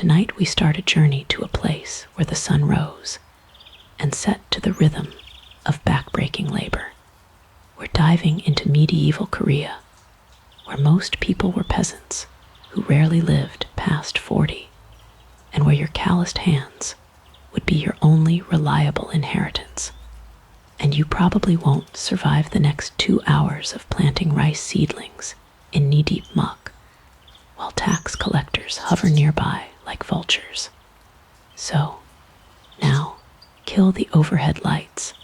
Tonight we start a journey to a place where the sun rose and set to the rhythm of backbreaking labor. We're diving into medieval Korea, where most people were peasants who rarely lived past 40, and where your calloused hands would be your only reliable inheritance. And you probably won't survive the next 2 hours of planting rice seedlings in knee-deep muck, while tax collectors hover nearby like vultures. So, now, kill the overhead lights,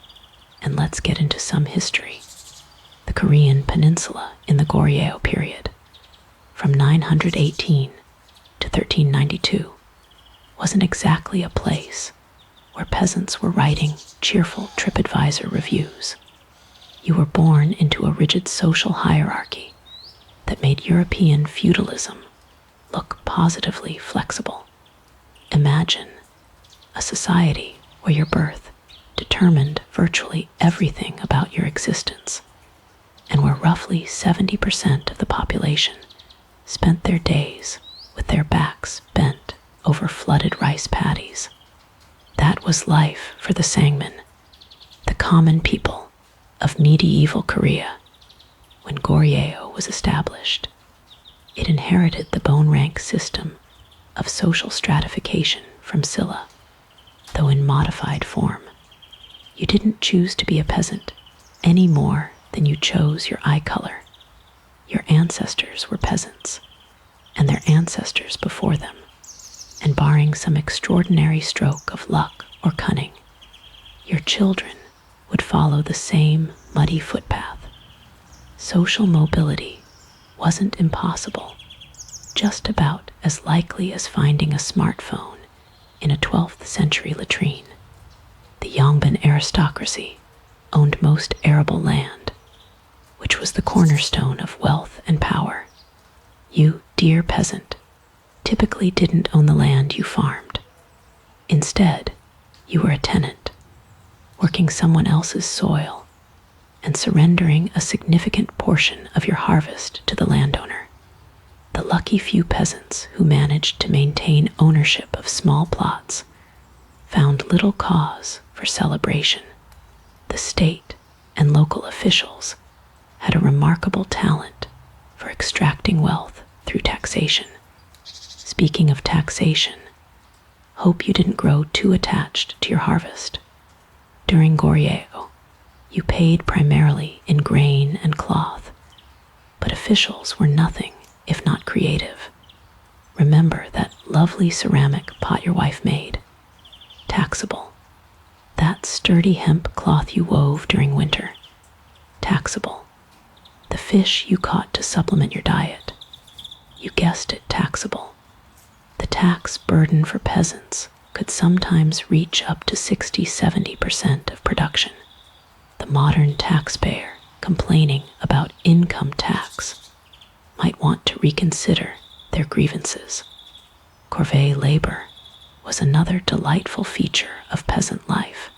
and let's get into some history. The Korean peninsula in the Goryeo period, from 918 to 1392, wasn't exactly a place where peasants were writing cheerful TripAdvisor reviews. You were born into a rigid social hierarchy that made European feudalism look positively flexible. Imagine a society where your birth determined virtually everything about your existence, and where roughly 70% of the population spent their days with their backs bent over flooded rice paddies. That was life for the Sangmen, the common people of medieval Korea. When Goryeo was established, it inherited the bone rank system of social stratification from Silla, though in modified form. You didn't choose to be a peasant any more than you chose your eye color. Your ancestors were peasants, and their ancestors before them, and barring some extraordinary stroke of luck or cunning, your children would follow the same muddy footpath. Social mobility wasn't impossible, just about as likely as finding a smartphone in a 12th century latrine. The Yongbin aristocracy owned most arable land, which was the cornerstone of wealth and power. You, dear peasant, typically didn't own the land you farmed. Instead, you were a tenant, working someone else's soil and surrendering a significant portion of your harvest to the landowner. The lucky few peasants who managed to maintain ownership of small plots found little cause for celebration. The state and local officials had a remarkable talent for extracting wealth through taxation. Speaking of taxation, hope you didn't grow too attached to your harvest. During Goryeo, you paid primarily in grain and cloth, but officials were nothing if not creative. Remember that lovely ceramic pot your wife made? Taxable. That sturdy hemp cloth you wove during winter? Taxable. The fish you caught to supplement your diet? You guessed it, taxable. The tax burden for peasants could sometimes reach up to 60–70% of production. The modern taxpayer complaining about income tax might want to reconsider their grievances. Corvée labor was another delightful feature of peasant life.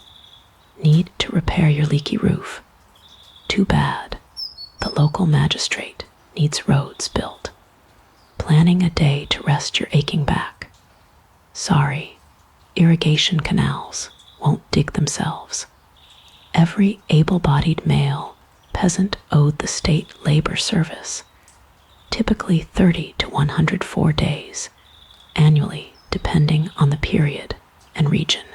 Need to repair your leaky roof? Too bad. The local magistrate needs roads built. Planning a day to rest your aching back? Sorry, irrigation canals won't dig themselves. Every able-bodied male peasant owed the state labor service, typically 30 to 104 days, annually depending on the period and region.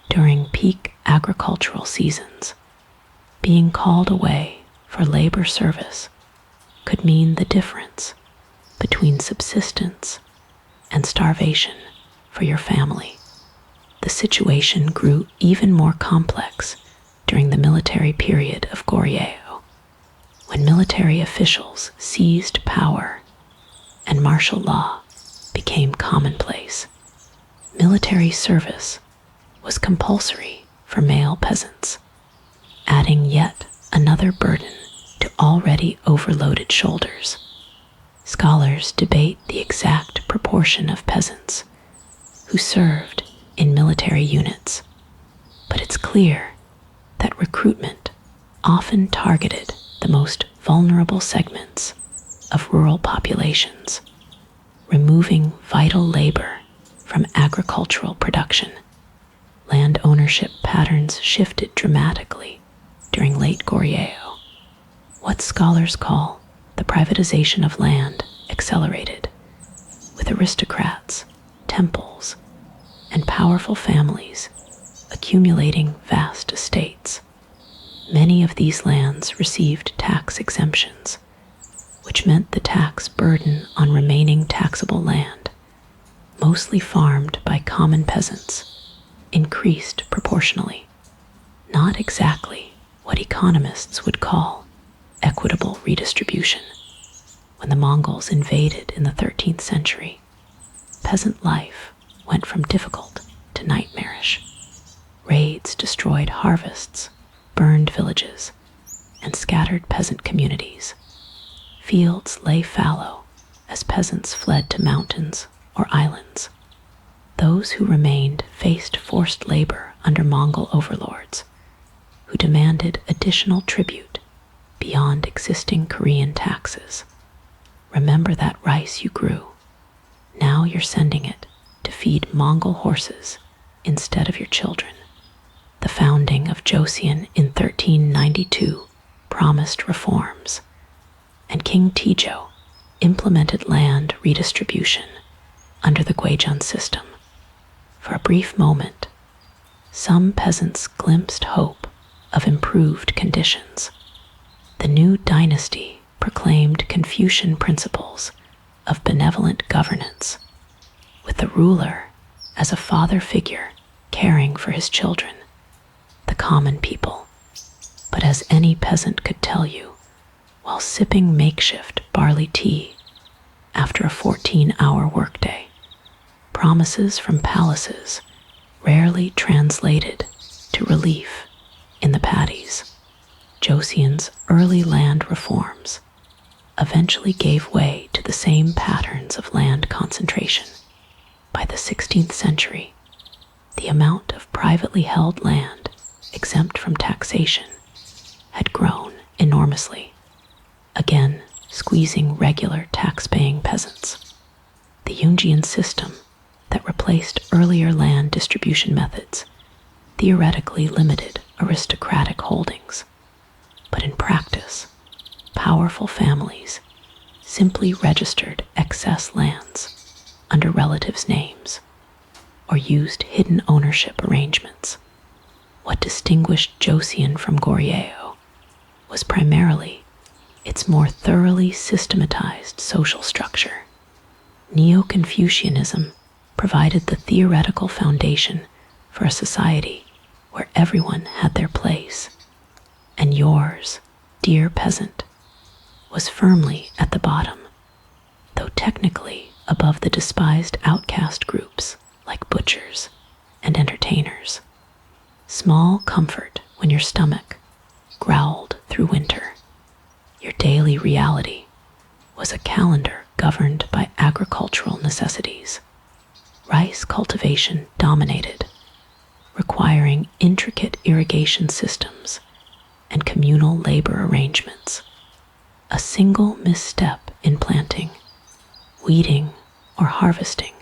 During peak agricultural seasons, being called away for labor service could mean the difference between subsistence and starvation for your family. The situation grew even more complex during the military period of Goryeo, when military officials seized power and martial law became commonplace. Military service was compulsory for male peasants, adding yet another burden to already overloaded shoulders. Scholars debate the exact proportion of peasants who served in military units, but it's clear that recruitment often targeted the most vulnerable segments of rural populations, removing vital labor from agricultural production. Land ownership patterns shifted dramatically during late Goryeo. What scholars call the privatization of land accelerated, with aristocrats, temples, and powerful families accumulating vast estates. Many of these lands received tax exemptions, which meant the tax burden on remaining taxable land, mostly farmed by common peasants, increased proportionally. Not exactly what economists would call equitable redistribution. When the Mongols invaded in the 13th century, peasant life went from difficult to nightmarish. Raids destroyed harvests, burned villages, and scattered peasant communities. Fields lay fallow as peasants fled to mountains or islands. Those who remained faced forced labor under Mongol overlords, who demanded additional tribute beyond existing Korean taxes. Remember that rice you grew. Now you're sending it to feed Mongol horses instead of your children. The founding of Joseon in 1392 promised reforms, and King Taejo implemented land redistribution under the Gwaejeon system. For a brief moment, some peasants glimpsed hope of improved conditions. The new dynasty proclaimed Confucian principles of benevolent governance, with the ruler as a father figure caring for his children, the common people. But as any peasant could tell you, while sipping makeshift barley tea after a 14-hour workday, promises from palaces rarely translated to relief in the paddies. Joseon's early land reforms eventually gave way to the same patterns of land concentration. By the 16th century, the amount of privately held land exempt from taxation had grown enormously, again squeezing regular tax-paying peasants. The Jungian system that replaced earlier land distribution methods theoretically limited aristocratic holdings, but in practice, powerful families simply registered excess lands under relatives' names or used hidden ownership arrangements. What distinguished Joseon from Goryeo was primarily its more thoroughly systematized social structure. Neo-Confucianism provided the theoretical foundation for a society where everyone had their place, and yours, dear peasant, was firmly at the bottom, though technically above the despised outcast groups like butchers and entertainers. Small comfort when your stomach growled through winter. Your daily reality was a calendar governed by agricultural necessities. Rice cultivation dominated, requiring intricate irrigation systems and communal labor arrangements. A single misstep in planting, weeding, or harvesting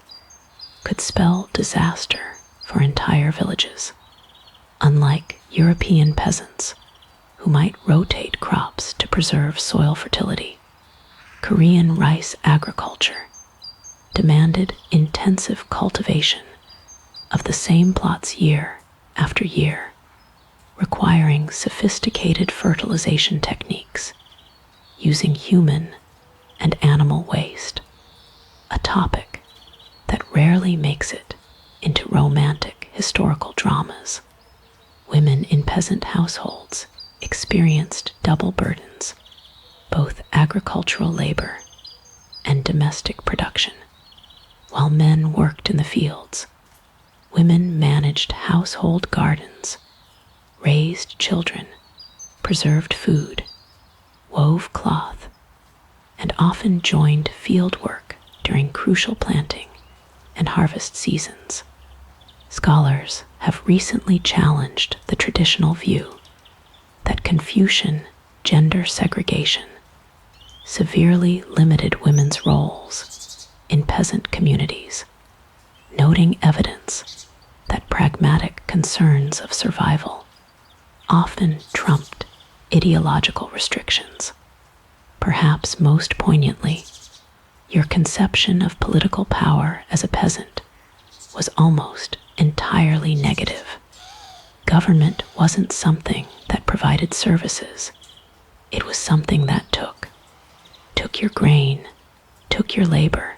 could spell disaster for entire villages. Unlike European peasants, who might rotate crops to preserve soil fertility, Korean rice agriculture demanded intensive cultivation of the same plots year after year, requiring sophisticated fertilization techniques using human and animal waste, a topic that rarely makes it into romantic historical dramas. Women in peasant households experienced double burdens, both agricultural labor and domestic production. While men worked in the fields, women managed household gardens, raised children, preserved food, wove cloth, and often joined field work during crucial planting and harvest seasons. Scholars have recently challenged the traditional view that Confucian gender segregation severely limited women's roles in peasant communities, noting concerns of survival often trumped ideological restrictions. Perhaps most poignantly, your conception of political power as a peasant was almost entirely negative. Government wasn't something that provided services. It was something that took your grain, took your labor,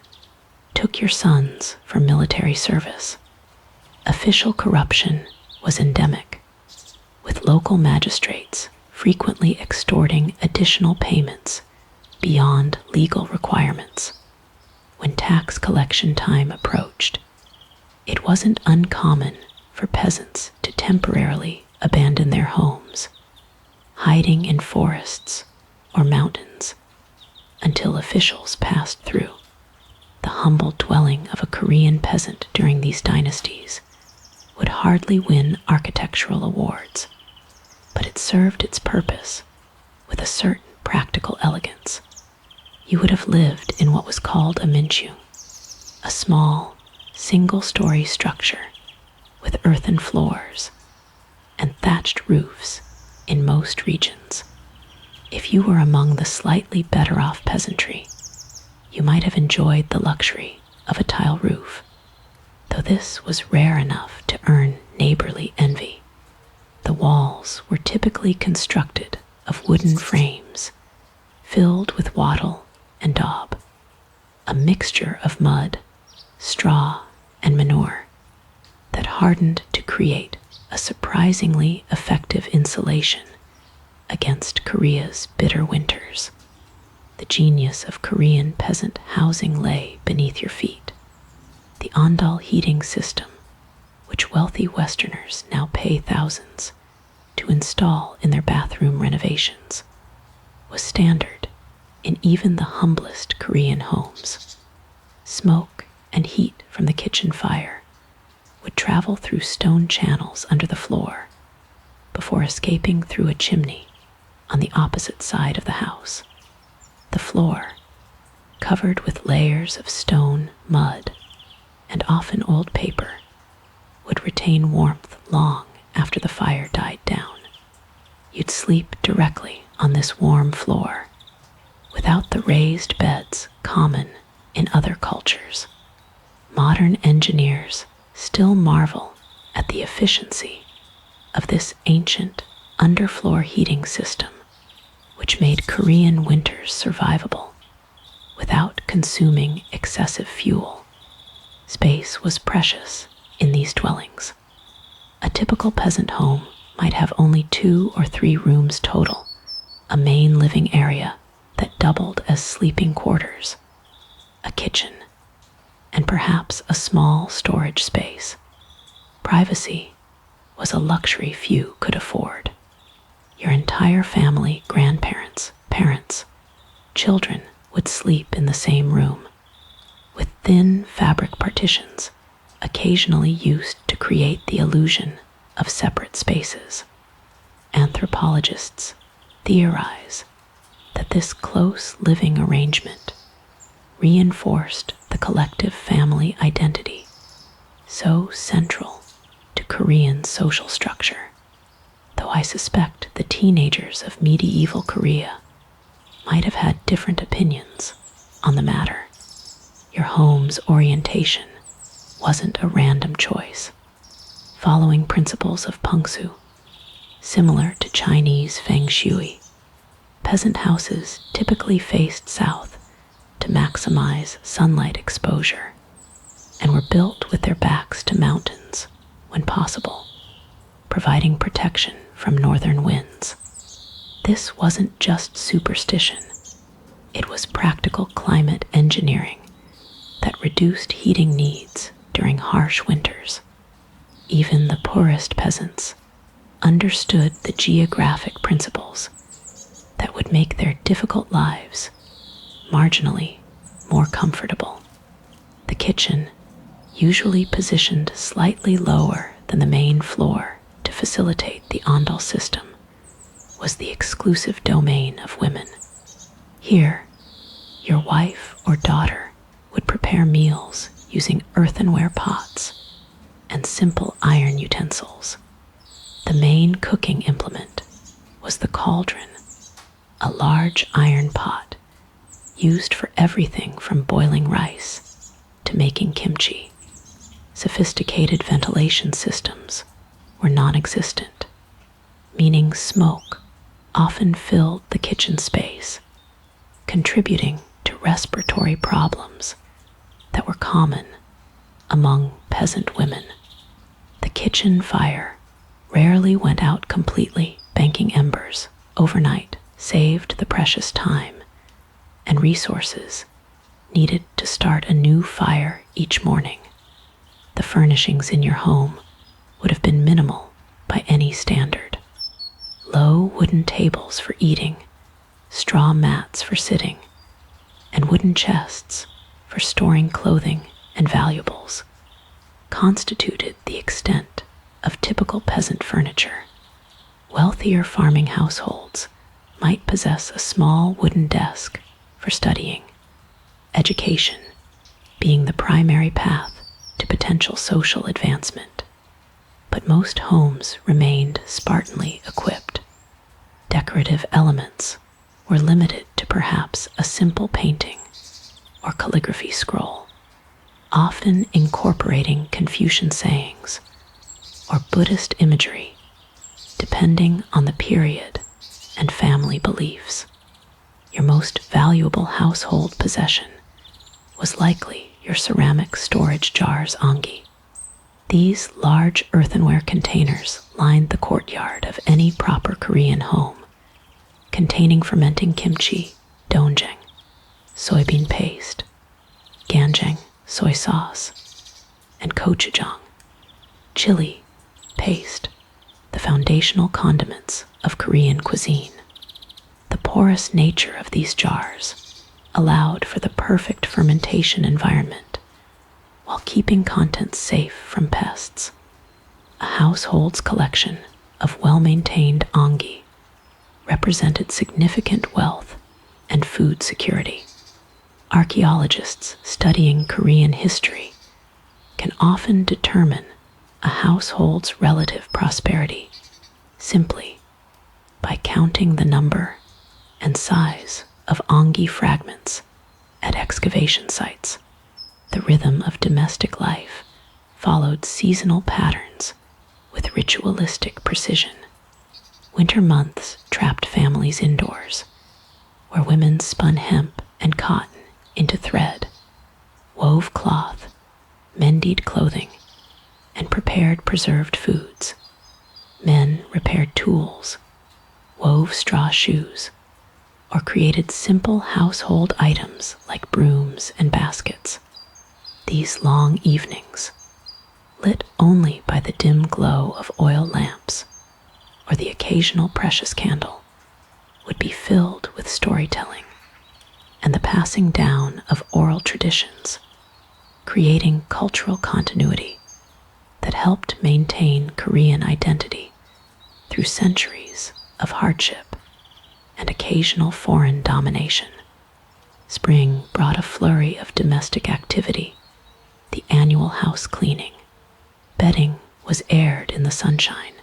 took your sons for military service. Official corruption was endemic, with local magistrates frequently extorting additional payments beyond legal requirements. When tax collection time approached, it wasn't uncommon for peasants to temporarily abandon their homes, hiding in forests or mountains until officials passed through. The humble dwelling of a Korean peasant during these dynasties would hardly win architectural awards, but it served its purpose with a certain practical elegance. You would have lived in what was called a minchu, a small, single-story structure with earthen floors and thatched roofs in most regions. If you were among the slightly better-off peasantry, you might have enjoyed the luxury of a tile roof, though this was rare enough to earn neighborly envy. The walls were typically constructed of wooden frames filled with wattle and daub, a mixture of mud, straw, and manure that hardened to create a surprisingly effective insulation against Korea's bitter winters. The genius of Korean peasant housing lay beneath your feet. The Ondal heating system, which wealthy Westerners now pay thousands to install in their bathroom renovations, was standard in even the humblest Korean homes. Smoke and heat from the kitchen fire would travel through stone channels under the floor before escaping through a chimney on the opposite side of the house. The floor, covered with layers of stone, mud, and often old paper, would retain warmth long after the fire died down. You'd sleep directly on this warm floor, without the raised beds common in other cultures. Modern engineers still marvel at the efficiency of this ancient underfloor heating system, which made Korean winters survivable without consuming excessive fuel. Space was precious in these dwellings. A typical peasant home might have only 2 or 3 rooms total, a main living area that doubled as sleeping quarters, a kitchen, and perhaps a small storage space. Privacy was a luxury few could afford. Your entire family, grandparents, parents, children would sleep in the same room, with thin fabric partitions occasionally used to create the illusion of separate spaces. Anthropologists theorize that this close living arrangement reinforced the collective family identity so central to Korean social structure, though I suspect the teenagers of medieval Korea might have had different opinions on the matter. Your home's orientation wasn't a random choice. Following principles of pungsu, similar to Chinese feng shui, peasant houses typically faced south to maximize sunlight exposure and were built with their backs to mountains when possible, providing protection from northern winds. This wasn't just superstition. It was practical climate engineering that reduced heating needs during harsh winters. Even the poorest peasants understood the geographic principles that would make their difficult lives marginally more comfortable. The kitchen, usually positioned slightly lower than the main floor to facilitate the Ondal system, was the exclusive domain of women. Here, your wife or daughter would prepare meals using earthenware pots and simple iron utensils. The main cooking implement was the cauldron, a large iron pot used for everything from boiling rice to making kimchi. Sophisticated ventilation systems were non-existent, meaning smoke often filled the kitchen space, contributing to respiratory problems that were common among peasant women. The kitchen fire rarely went out completely. Banking embers overnight saved the precious time and resources needed to start a new fire each morning. The furnishings in your home would have been minimal by any standard. Low wooden tables for eating, straw mats for sitting, and wooden chests for storing clothing and valuables constituted the extent of typical peasant furniture. Wealthier farming households might possess a small wooden desk for studying, education being the primary path to potential social advancement. But most homes remained Spartanly equipped. Decorative elements were limited to perhaps a simple painting or calligraphy scroll, often incorporating Confucian sayings or Buddhist imagery, depending on the period and family beliefs. Your most valuable household possession was likely your ceramic storage jars ongi. These large earthenware containers lined the courtyard of any proper Korean home, containing fermenting kimchi, doenjang, soybean paste, ganjang, soy sauce, and gochujang, chili paste, the foundational condiments of Korean cuisine. The porous nature of these jars allowed for the perfect fermentation environment while keeping contents safe from pests. A household's collection of well-maintained ongi represented significant wealth and food security. Archaeologists studying Korean history can often determine a household's relative prosperity simply by counting the number and size of ongi fragments at excavation sites. The rhythm of domestic life followed seasonal patterns with ritualistic precision. Winter months trapped families indoors, where women spun hemp and cotton into thread, wove cloth, mended clothing, and prepared preserved foods. Men repaired tools, wove straw shoes, or created simple household items like brooms and baskets. These long evenings, lit only by the dim glow of oil lamps or the occasional precious candle, would be filled with storytelling and the passing down of oral traditions, creating cultural continuity that helped maintain Korean identity through centuries of hardship and occasional foreign domination. Spring brought a flurry of domestic activity, the annual house cleaning. Bedding was aired in the sunshine.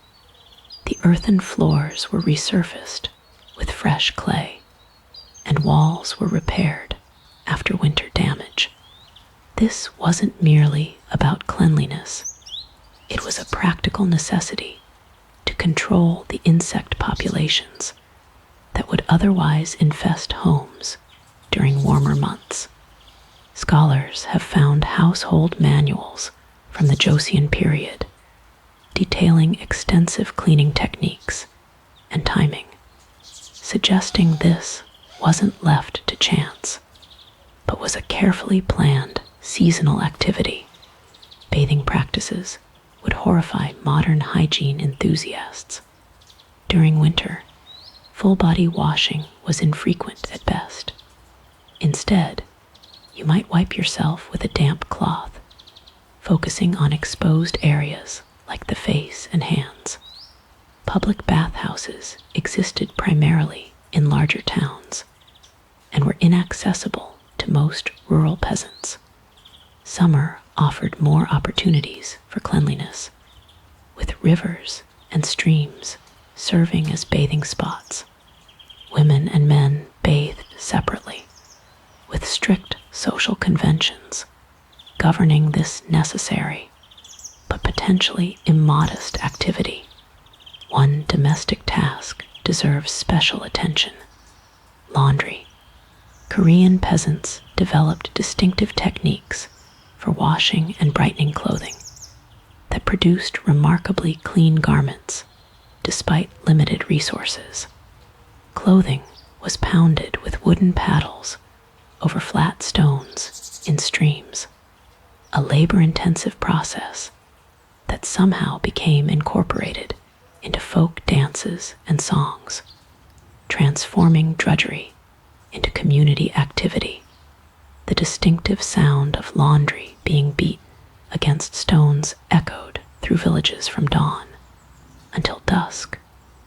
The earthen floors were resurfaced with fresh clay, and walls were repaired after winter damage. This wasn't merely about cleanliness. It was a practical necessity to control the insect populations that would otherwise infest homes during warmer months. Scholars have found household manuals from the Joseon period detailing extensive cleaning techniques and timing, suggesting this wasn't left to chance, but was a carefully planned seasonal activity. Bathing practices would horrify modern hygiene enthusiasts. During winter, full-body washing was infrequent at best. Instead, you might wipe yourself with a damp cloth, focusing on exposed areas like the face and hands. Public bathhouses existed primarily in larger towns and were inaccessible to most rural peasants. Summer offered more opportunities for cleanliness, with rivers and streams serving as bathing spots. Women and men bathed separately, with strict social conventions governing this necessary but potentially immodest activity. One domestic task deserves special attention: laundry. Korean peasants developed distinctive techniques for washing and brightening clothing that produced remarkably clean garments despite limited resources. Clothing was pounded with wooden paddles over flat stones in streams, a labor-intensive process that somehow became incorporated into folk dances and songs, transforming drudgery into community activity. The distinctive sound of laundry being beat against stones echoed through villages from dawn until dusk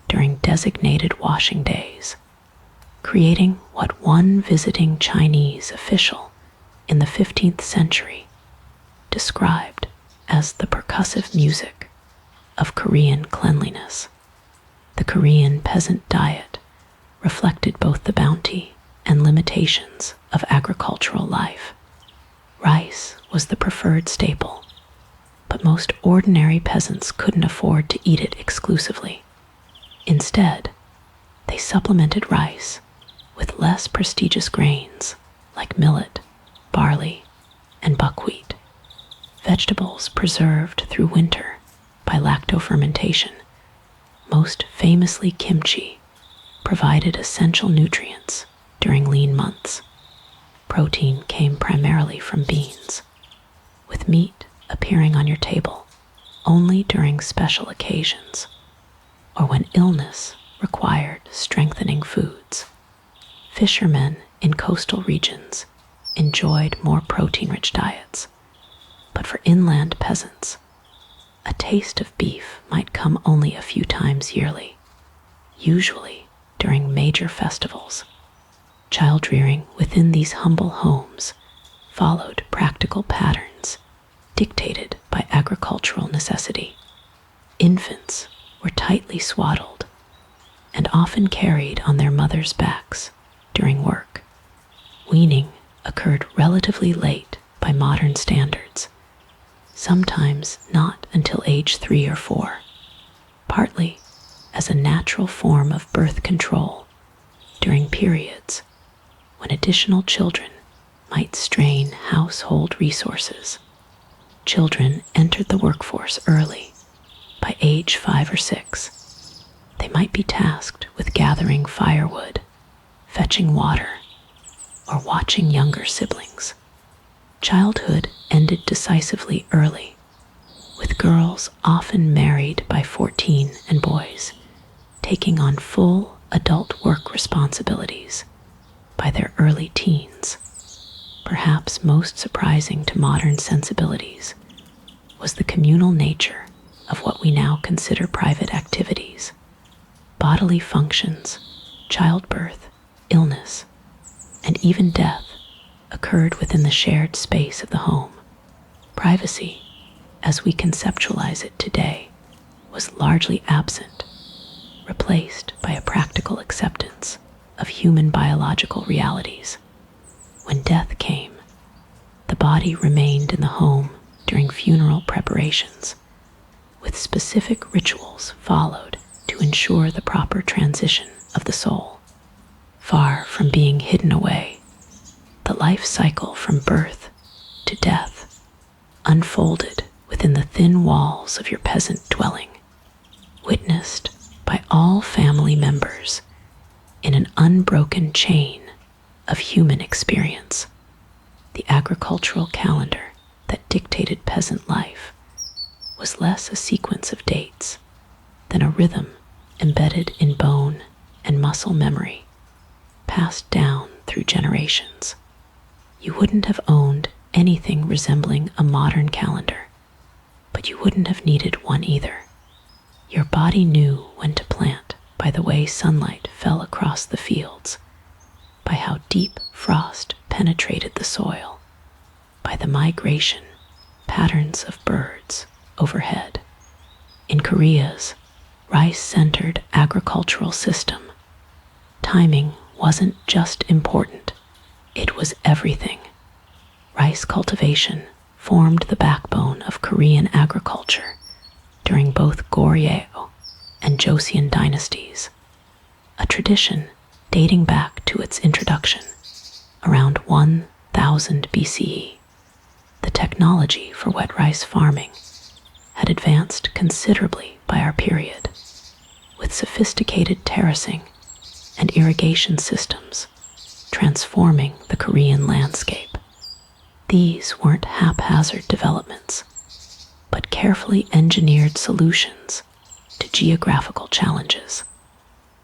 during designated washing days, creating what one visiting Chinese official in the 15th century described as the percussive music of Korean cleanliness. The Korean peasant diet reflected both the bounty and limitations of agricultural life. Rice was the preferred staple, but most ordinary peasants couldn't afford to eat it exclusively. Instead, they supplemented rice with less prestigious grains like millet, barley, and buckwheat. Vegetables preserved through winter by lactofermentation, most famously kimchi, provided essential nutrients during lean months. Protein came primarily from beans, with meat appearing on your table only during special occasions or when illness required strengthening foods. Fishermen in coastal regions enjoyed more protein-rich diets, but for inland peasants, a taste of beef might come only a few times yearly, usually during major festivals. Child rearing within these humble homes followed practical patterns dictated by agricultural necessity. Infants were tightly swaddled and often carried on their mothers' backs during work. Weaning occurred relatively late by modern standards, sometimes not until age 3 or 4, partly as a natural form of birth control during periods when additional children might strain household resources. Children entered the workforce early. By age 5 or 6, they might be tasked with gathering firewood, fetching water, or watching younger siblings. Childhood ended decisively early, with girls often married by 14 and boys taking on full adult work responsibilities by their early teens. Perhaps most surprising to modern sensibilities was the communal nature of what we now consider private activities. Bodily functions, childbirth, illness, and even death occurred within the shared space of the home. Privacy, as we conceptualize it today, was largely absent, replaced by a practical acceptance of human biological realities. When death came, the body remained in the home during funeral preparations, with specific rituals followed to ensure the proper transition of the soul. Far from being hidden away, the life cycle from birth to death unfolded within the thin walls of your peasant dwelling, witnessed by all family members in an unbroken chain of human experience. The agricultural calendar that dictated peasant life was less a sequence of dates than a rhythm embedded in bone and muscle memory, passed down through generations. You wouldn't have owned anything resembling a modern calendar, but you wouldn't have needed one either. Your body knew when to plant by the way sunlight fell across the fields, by how deep frost penetrated the soil, by the migration patterns of birds overhead. In Korea's rice-centered agricultural system, timing wasn't just important, it was everything. Rice cultivation formed the backbone of Korean agriculture during both Goryeo and Joseon dynasties, a tradition dating back to its introduction around 1000 BCE. The technology for wet rice farming had advanced considerably by our period, with sophisticated terracing and irrigation systems transforming the Korean landscape. These weren't haphazard developments, but carefully engineered solutions to geographical challenges.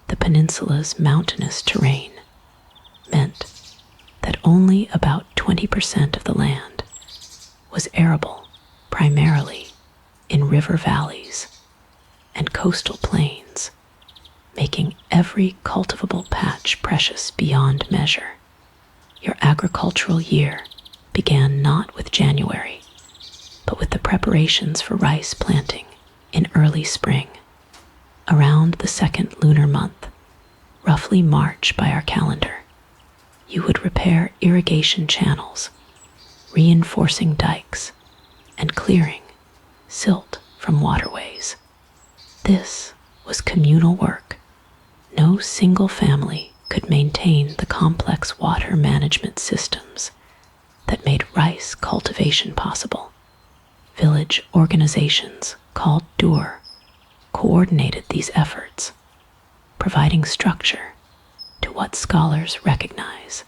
The peninsula's mountainous terrain meant that only about 20% of the land was arable, primarily in river valleys and coastal plains, making every cultivable patch precious beyond measure. Your agricultural year began not with January, but with the preparations for rice planting in early spring. Around the second lunar month, roughly March by our calendar, you would repair irrigation channels, reinforcing dikes, and clearing silt from waterways. This was communal work. No single family could maintain the complex water management systems that made rice cultivation possible. Village organizations called dur coordinated these efforts, providing structure to what scholars recognize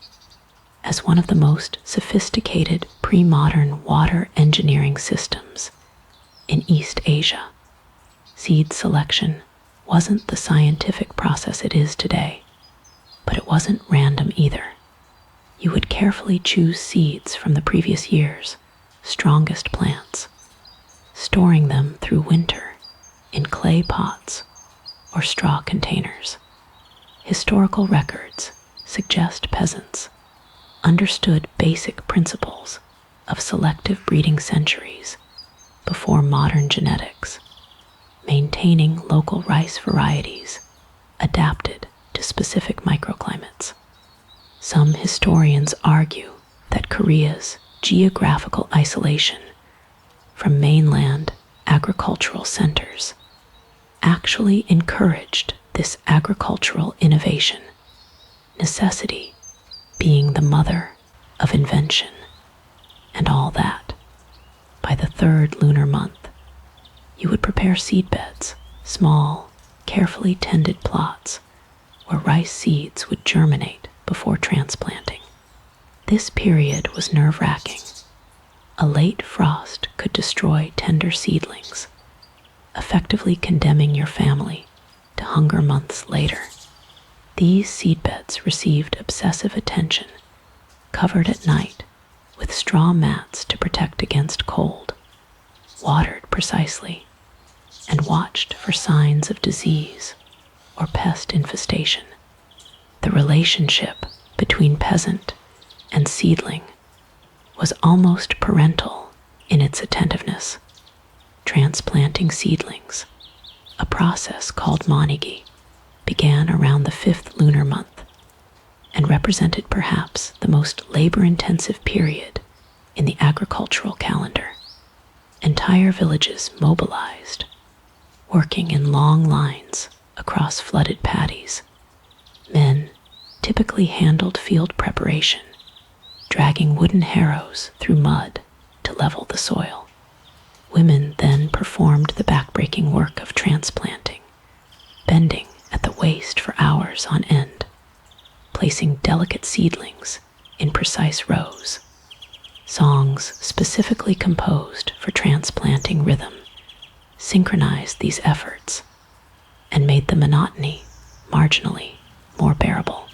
as one of the most sophisticated pre-modern water engineering systems in East Asia. Seed selection wasn't the scientific process it is today, but it wasn't random either. You would carefully choose seeds from the previous year's strongest plants, storing them through winter in clay pots or straw containers. Historical records suggest peasants understood basic principles of selective breeding centuries before modern genetics, maintaining local rice varieties adapted to specific microclimates. Some historians argue that Korea's geographical isolation from mainland agricultural centers actually encouraged this agricultural innovation, necessity being the mother of invention, and all that. By the third lunar month, you would prepare seedbeds, small, carefully tended plots where rice seeds would germinate before transplanting. This period was nerve-wracking. A late frost could destroy tender seedlings, effectively condemning your family to hunger months later. These seedbeds received obsessive attention, covered at night with straw mats to protect against cold, watered precisely, and watched for signs of disease or pest infestation. The relationship between peasant and seedling was almost parental in its attentiveness. Transplanting seedlings, a process called monigi, began around the fifth lunar month and represented perhaps the most labor-intensive period in the agricultural calendar. Entire villages mobilized, working in long lines across flooded paddies. Men typically handled field preparation, dragging wooden harrows through mud to level the soil. Women then performed the backbreaking work of transplanting, bending at the waist for hours on end, placing delicate seedlings in precise rows. Songs specifically composed for transplanting rhythm synchronized these efforts and made the monotony marginally more bearable.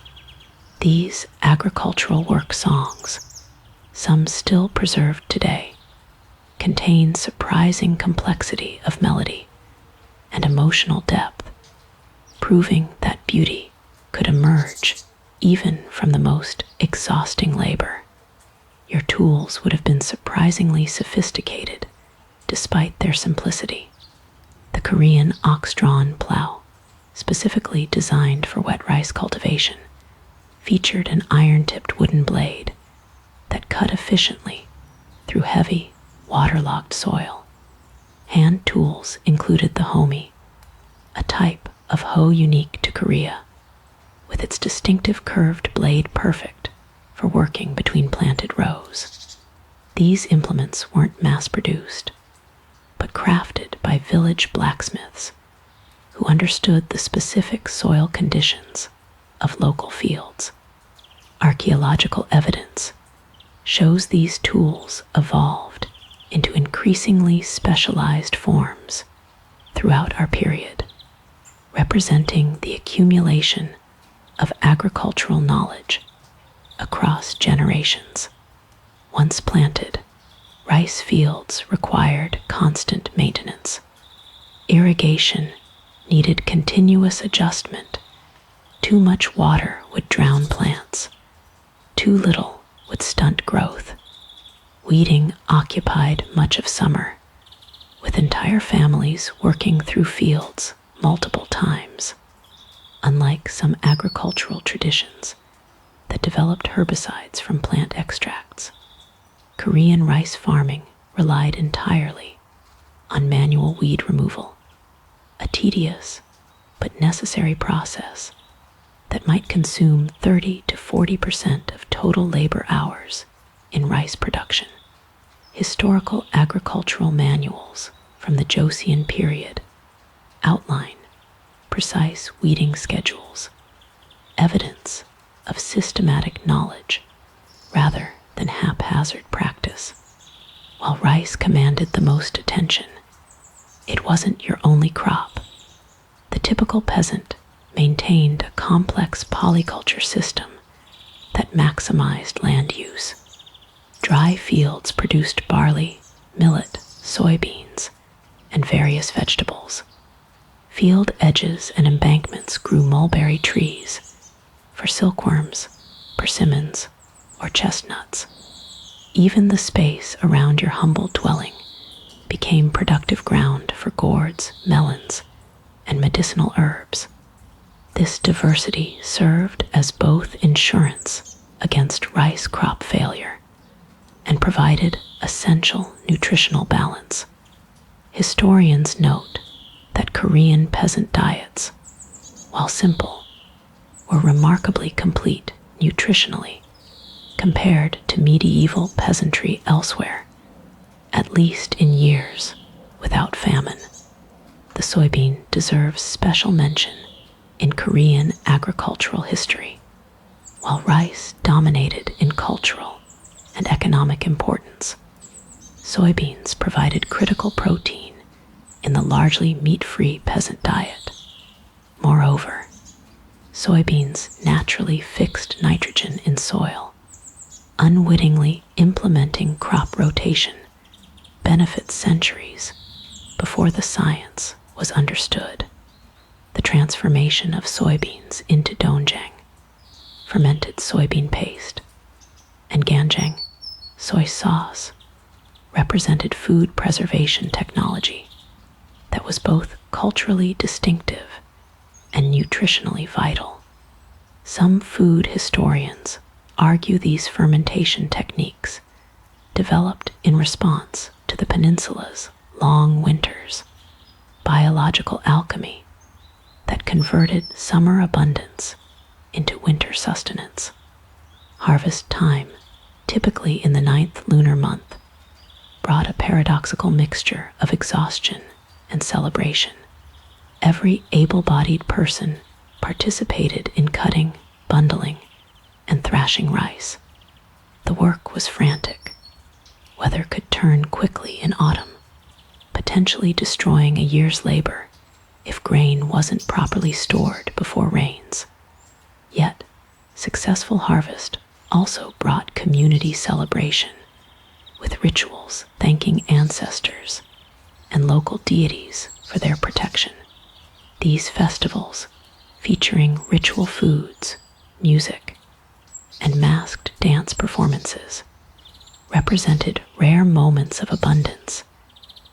These agricultural work songs, some still preserved today, contain surprising complexity of melody and emotional depth, proving that beauty could emerge even from the most exhausting labor. Your tools would have been surprisingly sophisticated despite their simplicity. The Korean ox-drawn plow, specifically designed for wet rice cultivation, featured an iron-tipped wooden blade that cut efficiently through heavy, waterlogged soil. Hand tools included the homi, a type of hoe unique to Korea, with its distinctive curved blade perfect for working between planted rows. These implements weren't mass-produced, but crafted by village blacksmiths who understood the specific soil conditions of local fields. Archaeological evidence shows these tools evolved into increasingly specialized forms throughout our period, representing the accumulation of agricultural knowledge across generations. Once planted, rice fields required constant maintenance. Irrigation needed continuous adjustment. Too much water would drown plants. Too little would stunt growth. Weeding occupied much of summer, with entire families working through fields multiple times. Unlike some agricultural traditions that developed herbicides from plant extracts, Korean rice farming relied entirely on manual weed removal, a tedious but necessary process that might consume 30 to 40% of total labor hours in rice production. Historical agricultural manuals from the Joseon period outline precise weeding schedules, evidence of systematic knowledge rather than haphazard practice. While rice commanded the most attention, it wasn't your only crop. The typical peasant maintained a complex polyculture system that maximized land use. Dry fields produced barley, millet, soybeans, and various vegetables. Field edges and embankments grew mulberry trees for silkworms, persimmons, or chestnuts. Even the space around your humble dwelling became productive ground for gourds, melons, and medicinal herbs. This diversity served as both insurance against rice crop failure and provided essential nutritional balance. Historians note that Korean peasant diets, while simple, were remarkably complete nutritionally compared to medieval peasantry elsewhere, at least in years without famine. The soybean deserves special mention in Korean agricultural history. While rice dominated in cultural and economic importance, soybeans provided critical protein in the largely meat-free peasant diet. Moreover, soybeans naturally fixed nitrogen in soil, unwittingly implementing crop rotation, benefits centuries before the science was understood. The transformation of soybeans into doenjang, fermented soybean paste, and ganjang, soy sauce, represented food preservation technology that was both culturally distinctive and nutritionally vital. Some food historians argue these fermentation techniques developed in response to the peninsula's long winters, biological alchemy that converted summer abundance into winter sustenance. Harvest time, typically in the 9th lunar month, brought a paradoxical mixture of exhaustion and celebration. Every able-bodied person participated in cutting, bundling, and thrashing rice. The work was frantic. Weather could turn quickly in autumn, potentially destroying a year's labor if grain wasn't properly stored before rains. Yet, successful harvest also brought community celebration, with rituals thanking ancestors and local deities for their protection. These festivals, featuring ritual foods, music, and masked dance performances, represented rare moments of abundance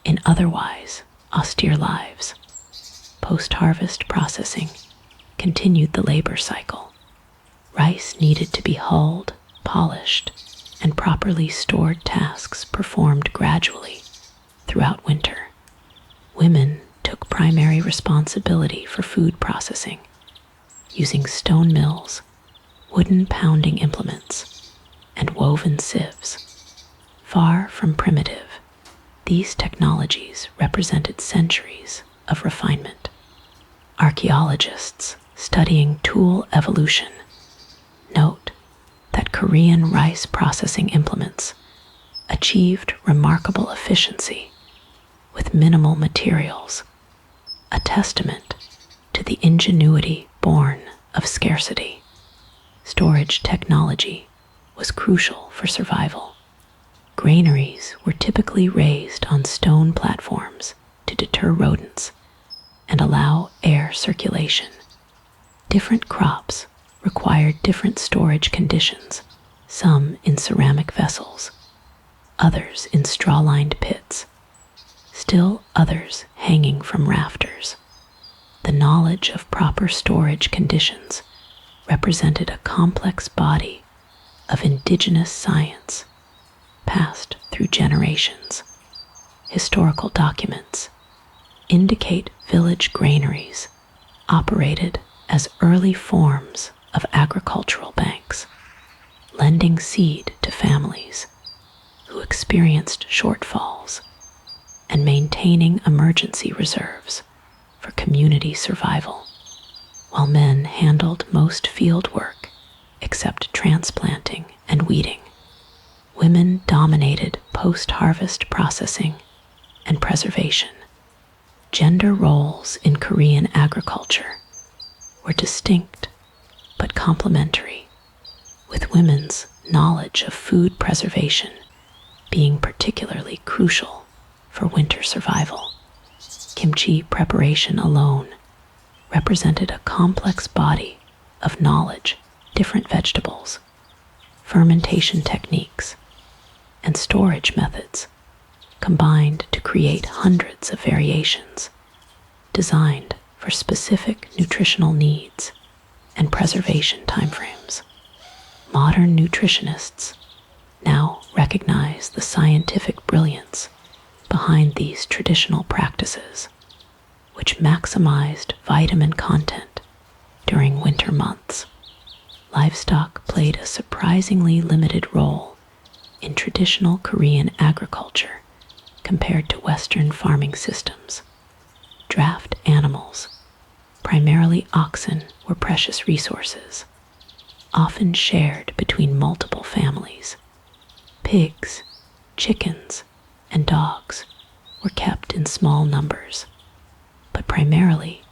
in otherwise austere lives. Post-harvest processing continued the labor cycle. Rice needed to be hulled, polished, and properly stored, tasks performed gradually throughout winter. Women took primary responsibility for food processing, using stone mills, wooden pounding implements, and woven sieves. Far from primitive, these technologies represented centuries of refinement. Archaeologists studying tool evolution note that Korean rice processing implements achieved remarkable efficiency with minimal materials, a testament to the ingenuity born of scarcity. Storage technology was crucial for survival. Granaries were typically raised on stone platforms to deter rodents and allow air circulation. Different crops required different storage conditions, some in ceramic vessels, others in straw-lined pits, still others hanging from rafters. The knowledge of proper storage conditions represented a complex body of indigenous science passed through generations. Historical documents indicate village granaries operated as early forms of agricultural banks, lending seed to families who experienced shortfalls and maintaining emergency reserves for community survival. While men handled most field work except transplanting and weeding, women dominated post-harvest processing and preservation. Gender roles in Korean agriculture were distinct but complementary, with women's knowledge of food preservation being particularly crucial for winter survival. Kimchi preparation alone represented a complex body of knowledge. Different vegetables, fermentation techniques, and storage methods combined to create hundreds of variations designed for specific nutritional needs and preservation timeframes. Modern nutritionists now recognize the scientific brilliance behind these traditional practices, which maximized vitamin content during winter months. Livestock played a surprisingly limited role in traditional Korean agriculture compared to Western farming systems. Draft animals, primarily oxen, were precious resources, often shared between multiple families. Pigs, chickens, and dogs were kept in small numbers, but primarily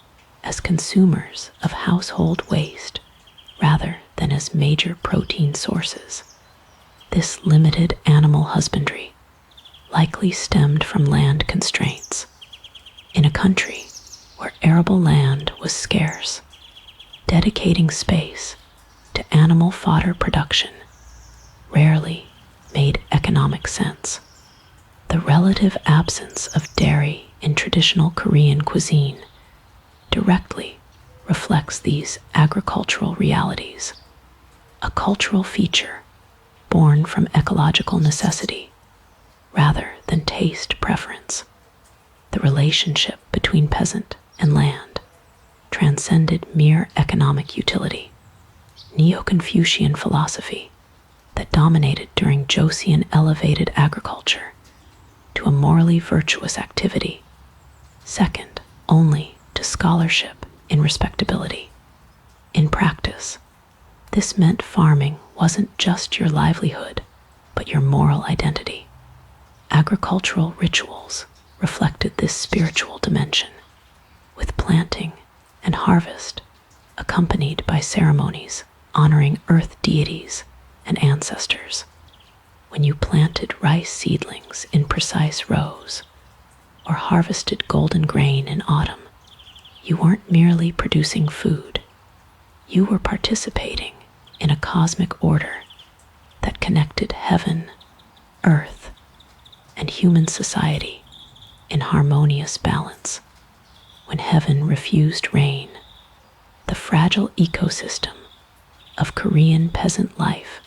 as consumers of household waste rather than as major protein sources. This limited animal husbandry likely stemmed from land constraints. In a country where arable land was scarce, dedicating space to animal fodder production rarely made economic sense. The relative absence of dairy in traditional Korean cuisine directly reflects these agricultural realities, a cultural feature born from ecological necessity rather than taste preference. The relationship between peasant and land transcended mere economic utility. Neo-Confucian philosophy that dominated during Joseon elevated agriculture to a morally virtuous activity, second only to scholarship in respectability. In practice, this meant farming wasn't just your livelihood, but your moral identity. Agricultural rituals reflected this spiritual dimension, with planting and harvest accompanied by ceremonies honoring earth deities and ancestors. When you planted rice seedlings in precise rows or harvested golden grain in autumn, you weren't merely producing food, you were participating in a cosmic order that connected heaven, earth, and human society in harmonious balance. when heaven refused rain, the fragile ecosystem of Korean peasant life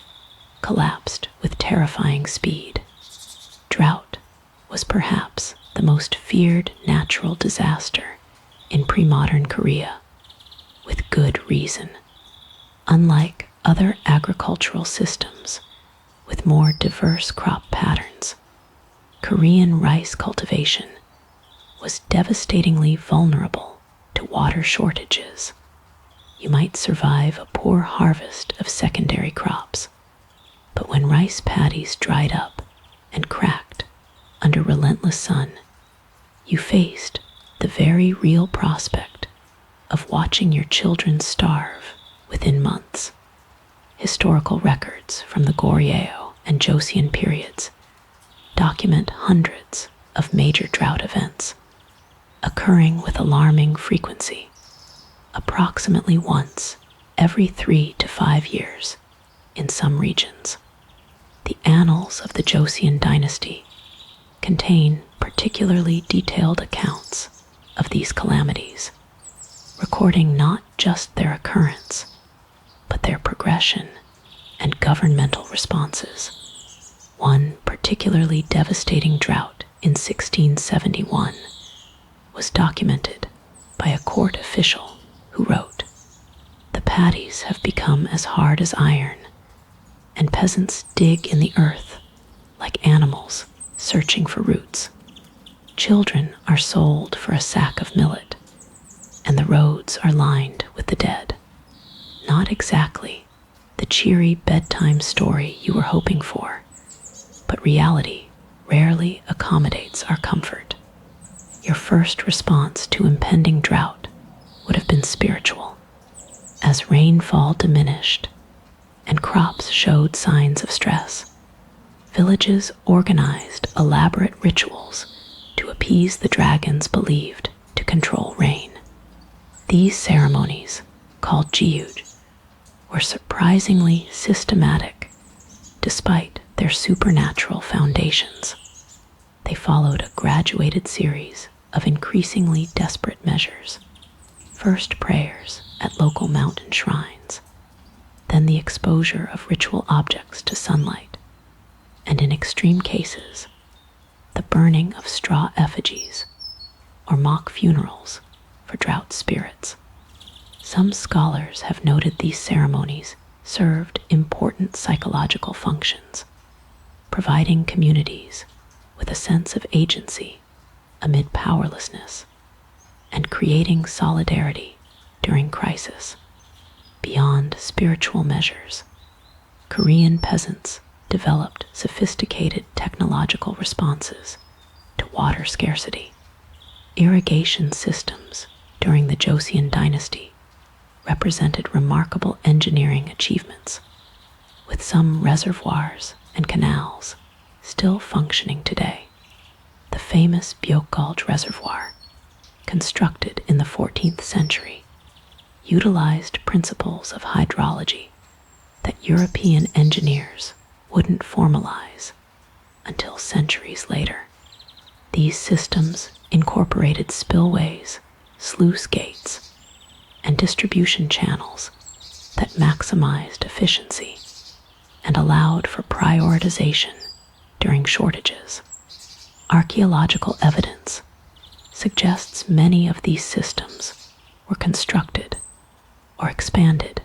collapsed with terrifying speed. Drought was perhaps the most feared natural disaster in pre-modern Korea, with good reason. Unlike other agricultural systems with more diverse crop patterns, Korean rice cultivation was devastatingly vulnerable to water shortages. You might survive a poor harvest of secondary crops, but when rice paddies dried up and cracked under relentless sun, you faced the very real prospect of watching your children starve within months. Historical records from the Goryeo and Joseon periods document hundreds of major drought events, occurring with alarming frequency, approximately once every 3 to 5 years in some regions. The annals of the Joseon dynasty contain particularly detailed accounts of these calamities, recording not just their occurrence, but their progression and governmental responses. One particularly devastating drought in 1671 was documented by a court official who wrote, "The paddies have become as hard as iron, and peasants dig in the earth like animals searching for roots. Children are sold for a sack of millet, and the roads are lined with the dead." Not exactly the cheery bedtime story you were hoping for, but reality rarely accommodates our comfort. Your first response to impending drought would have been spiritual. As rainfall diminished and crops showed signs of stress, villages organized elaborate rituals to appease the dragons believed to control rain. These ceremonies, called jiuj, were surprisingly systematic despite their supernatural foundations. They followed a graduated series of increasingly desperate measures. First prayers at local mountain shrines, then the exposure of ritual objects to sunlight, and in extreme cases, the burning of straw effigies or mock funerals for drought spirits. Some scholars have noted these ceremonies served important psychological functions, providing communities with a sense of agency amid powerlessness and creating solidarity during crisis. Beyond spiritual measures, Korean peasants developed sophisticated technological responses to water scarcity. Irrigation systems during the Joseon dynasty represented remarkable engineering achievements, with some reservoirs and canals still functioning today. The famous Byok Gulch Reservoir, constructed in the 14th century, utilized principles of hydrology that European engineers wouldn't formalize until centuries later. These systems incorporated spillways, sluice gates, and distribution channels that maximized efficiency and allowed for prioritization during shortages. Archaeological evidence suggests many of these systems were constructed or expanded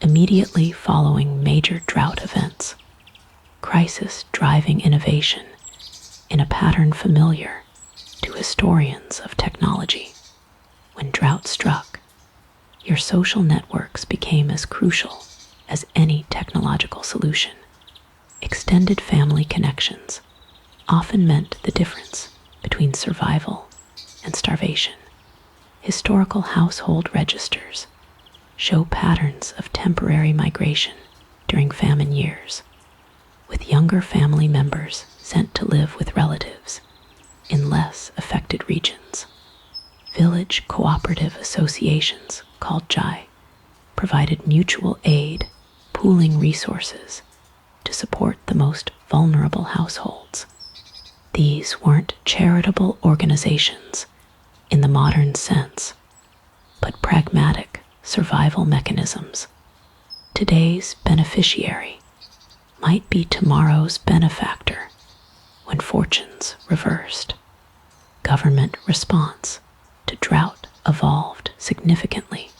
immediately following major drought events, crisis driving innovation in a pattern familiar to historians of technology. When drought struck, your social networks became as crucial as any technological solution. Extended family connections often meant the difference between survival and starvation. Historical household registers show patterns of temporary migration during famine years, with younger family members sent to live with relatives in less affected regions. Village cooperative associations, called JAI, provided mutual aid, pooling resources to support the most vulnerable households. These weren't charitable organizations in the modern sense, but pragmatic survival mechanisms. Today's beneficiary might be tomorrow's benefactor when fortunes reversed. Government response to drought evolved significantly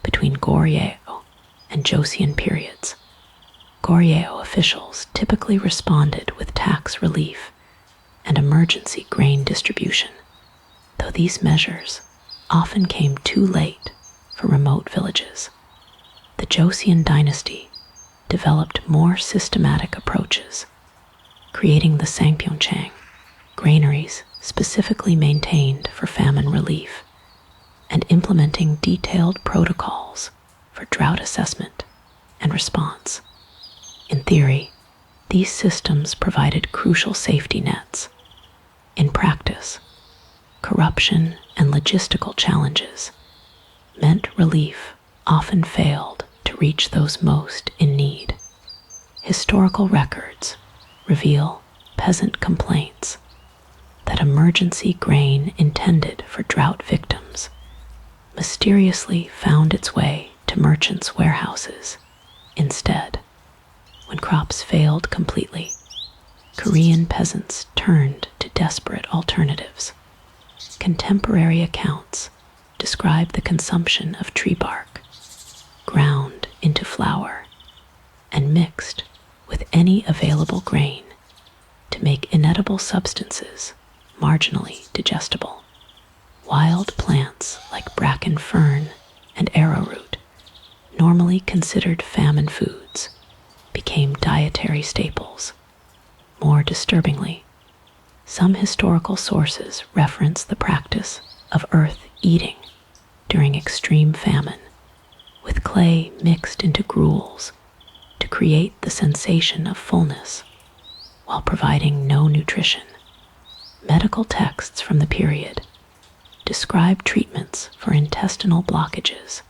between Goryeo and Joseon periods. Goryeo officials typically responded with tax relief and emergency grain distribution, though these measures often came too late for remote villages. The Joseon dynasty developed more systematic approaches, creating the Sangpyeongchang, granaries specifically maintained for famine relief, and implementing detailed protocols for drought assessment and response. In theory, these systems provided crucial safety nets. In practice, corruption and logistical challenges meant relief often failed to reach those most in need. Historical records reveal peasant complaints that emergency grain intended for drought victims mysteriously found its way to merchants' warehouses instead. When crops failed completely, Korean peasants turned to desperate alternatives. Contemporary accounts describe the consumption of tree bark, ground into flour, and mixed with any available grain to make inedible substances marginally digestible. Wild plants like bracken fern and arrowroot, normally considered famine foods, became dietary staples. More disturbingly, some historical sources reference the practice of earth eating during extreme famine, with clay mixed into gruels to create the sensation of fullness while providing no nutrition. Medical texts from the period describe treatments for intestinal blockages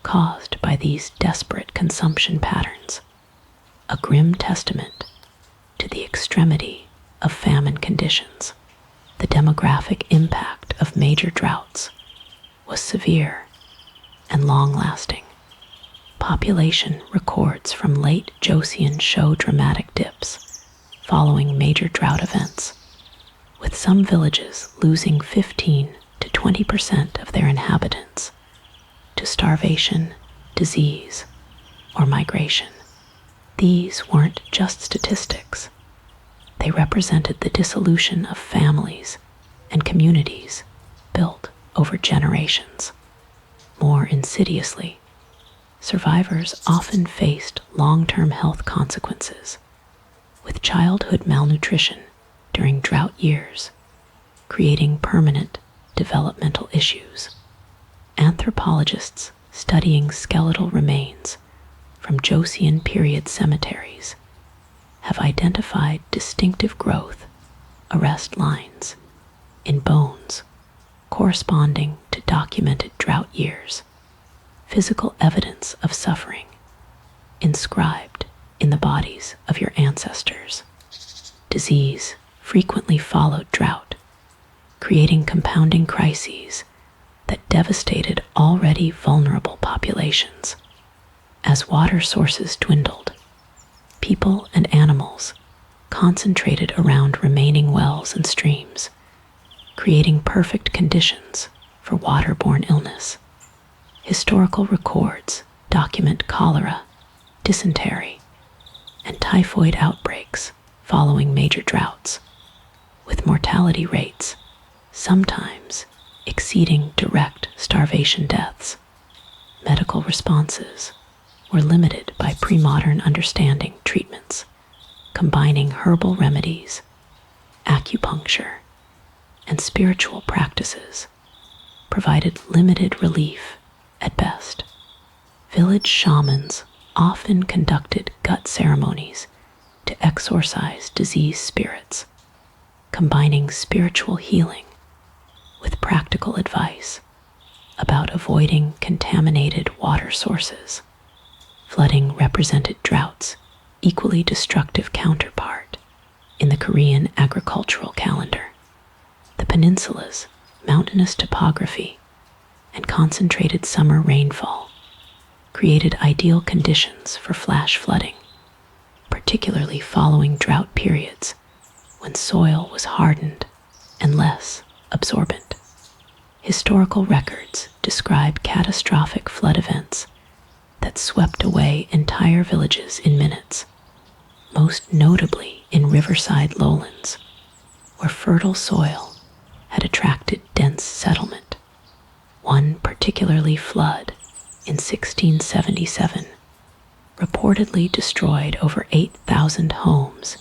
caused by these desperate consumption patterns, a grim testament to the extremity of famine conditions. The demographic impact of major droughts was severe and long-lasting. Population records from late Joseon show dramatic dips following major drought events, with some villages losing 15 to 20% of their inhabitants to starvation, disease, or migration. These weren't just statistics. They represented the dissolution of families and communities built over generations. More insidiously, survivors often faced long-term health consequences, with childhood malnutrition during drought years, creating permanent developmental issues. Anthropologists studying skeletal remains from Joseon period cemeteries have identified distinctive growth arrest lines in bones corresponding to documented drought years, physical evidence of suffering inscribed in the bodies of your ancestors. Disease frequently followed drought, creating compounding crises that devastated already vulnerable populations. As water sources dwindled, people and animals concentrated around remaining wells and streams, creating perfect conditions for waterborne illness. Historical records document cholera, dysentery, and typhoid outbreaks following major droughts, with mortality rates sometimes exceeding direct starvation deaths. Medical responses were limited by pre-modern understanding treatments, combining herbal remedies, acupuncture, and spiritual practices, provided limited relief at best. Village shamans often conducted gut ceremonies to exorcise diseased spirits, combining spiritual healing with practical advice about avoiding contaminated water sources. Flooding represented drought's equally destructive counterpart in the Korean agricultural calendar. The peninsula's Mountainous topography and concentrated summer rainfall created ideal conditions for flash flooding, particularly following drought periods when soil was hardened and less absorbent. Historical records describe catastrophic flood events that swept away entire villages in minutes, most notably in riverside lowlands, where fertile soil had attracted dense settlement. One particularly flood in 1677 reportedly destroyed over 8,000 homes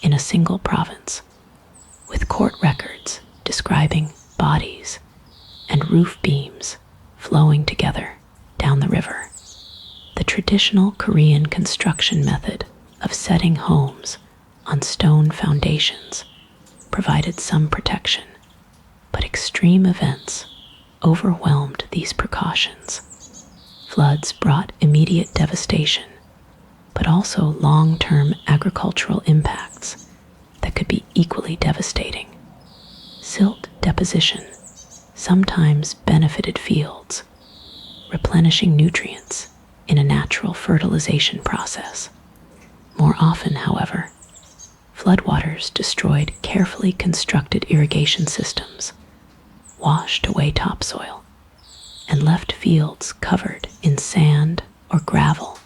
in a single province, with court records describing bodies and roof beams flowing together down the river. The traditional Korean construction method of setting homes on stone foundations provided some protection, but extreme events overwhelmed these precautions. Floods brought immediate devastation, but also long-term agricultural impacts that could be equally devastating. Silt deposition sometimes benefited fields, replenishing nutrients in a natural fertilization process. More often, however, floodwaters destroyed carefully constructed irrigation systems, washed away topsoil, and left fields covered in sand or gravel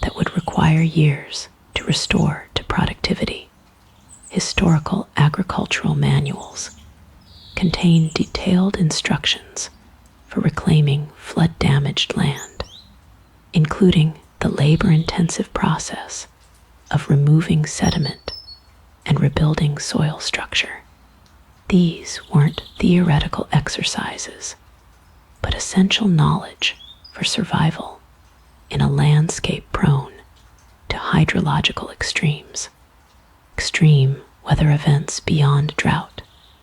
that would require years to restore to productivity. Historical agricultural manuals contain detailed instructions for reclaiming flood-damaged land, including the labor-intensive process of removing sediment and rebuilding soil structure. These weren't theoretical exercises, but essential knowledge for survival in a landscape prone to hydrological extremes. Extreme weather events beyond drought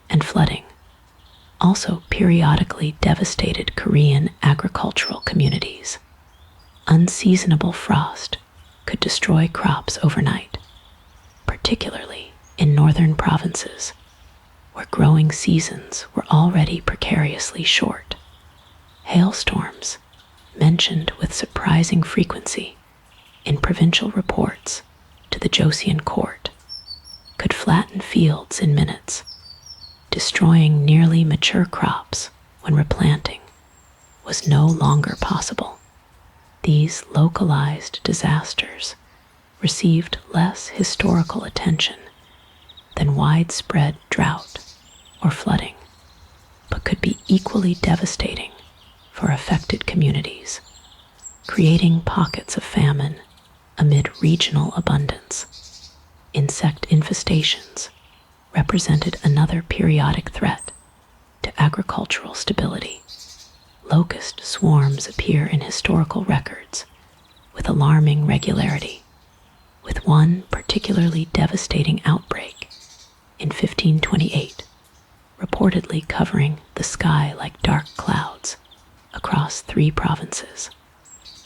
and flooding also periodically devastated Korean agricultural communities. Unseasonable frost could destroy crops overnight, particularly in northern provinces, where growing seasons were already precariously short. Hailstorms, mentioned with surprising frequency in provincial reports to the Joseon court, could flatten fields in minutes, destroying nearly mature crops when replanting was no longer possible. These localized disasters received less historical attention than widespread drought or flooding, but could be equally devastating for affected communities, creating pockets of famine amid regional abundance. Insect infestations represented another periodic threat to agricultural stability. Locust swarms appear in historical records with alarming regularity, with one particularly devastating outbreak in 1528, reportedly covering the sky like dark clouds across 3 provinces.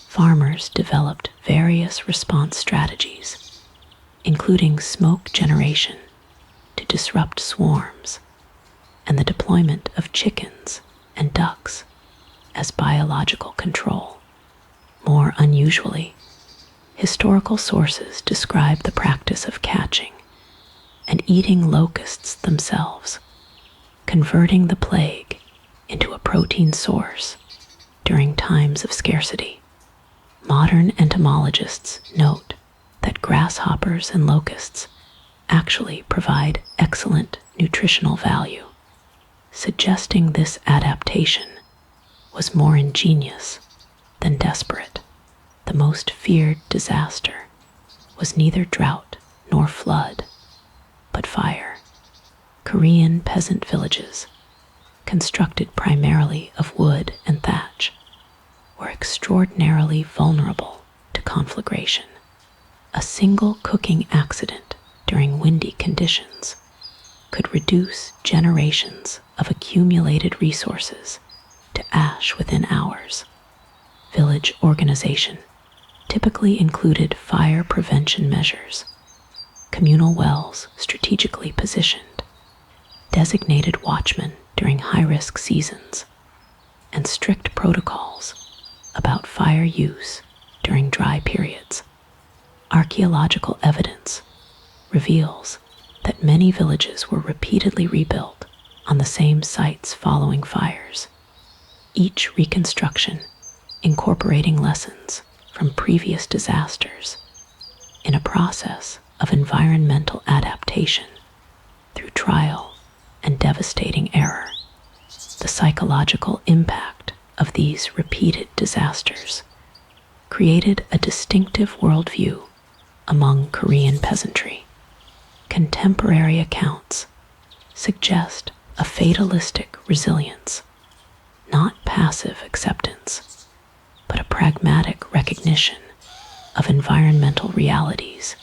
Farmers developed various response strategies, including smoke generation to disrupt swarms and the deployment of chickens and ducks as biological control. More unusually, historical sources describe the practice of catching and eating locusts themselves, converting the plague into a protein source during times of scarcity. Modern entomologists note that grasshoppers and locusts actually provide excellent nutritional value, suggesting this adaptation was more ingenious than desperate. The most feared disaster was neither drought nor flood, but fire. Korean peasant villages, constructed primarily of wood and thatch, were extraordinarily vulnerable to conflagration. A single cooking accident during windy conditions could reduce generations of accumulated resources to ash within hours. Village organization typically included fire prevention measures, communal wells strategically positioned, designated watchmen during high-risk seasons, and strict protocols about fire use during dry periods. Archaeological evidence reveals that many villages were repeatedly rebuilt on the same sites following fires, each reconstruction incorporating lessons from previous disasters in a process of environmental adaptation through trial and devastating error. The psychological impact of these repeated disasters created a distinctive worldview among Korean peasantry. Contemporary accounts suggest a fatalistic resilience, not passive acceptance, but a pragmatic recognition of environmental realities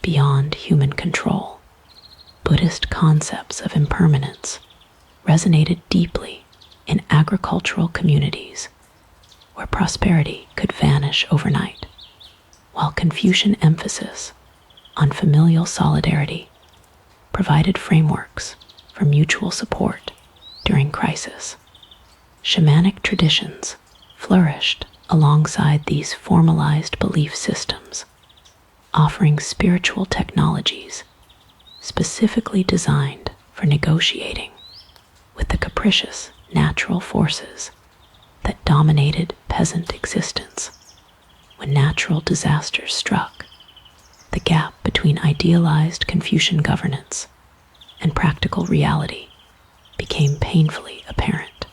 beyond human control. Buddhist concepts of impermanence resonated deeply in agricultural communities where prosperity could vanish overnight, while Confucian emphasis on familial solidarity provided frameworks for mutual support during crisis. Shamanic traditions flourished alongside these formalized belief systems, offering spiritual technologies specifically designed for negotiating with the capricious natural forces that dominated peasant existence. When natural disasters struck, the gap between idealized Confucian governance and practical reality became painfully apparent.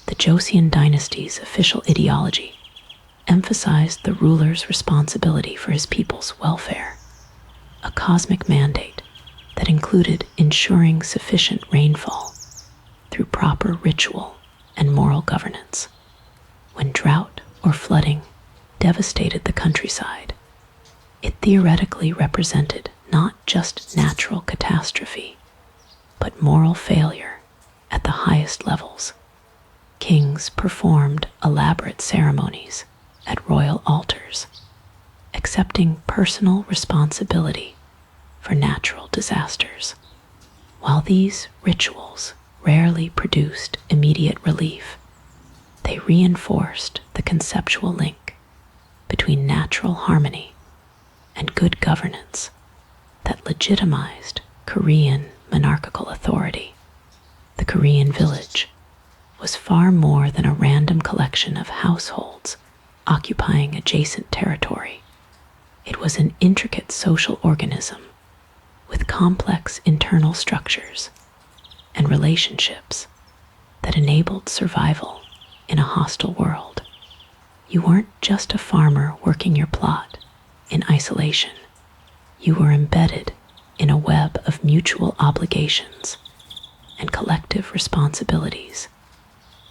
The Joseon dynasty's official ideology emphasized the ruler's responsibility for his people's welfare, a cosmic mandate that included ensuring sufficient rainfall through proper ritual and moral governance. When drought or flooding devastated the countryside, it theoretically represented not just natural catastrophe, but moral failure at the highest levels. Kings performed elaborate ceremonies at royal altars, accepting personal responsibility for natural disasters. While these rituals rarely produced immediate relief, they reinforced the conceptual link between natural harmony and good governance that legitimized Korean monarchical authority. The Korean village was far more than a random collection of households occupying adjacent territory. It was an intricate social organism with complex internal structures and relationships that enabled survival in a hostile world. You weren't just a farmer working your plot in isolation. You were embedded in a web of mutual obligations and collective responsibilities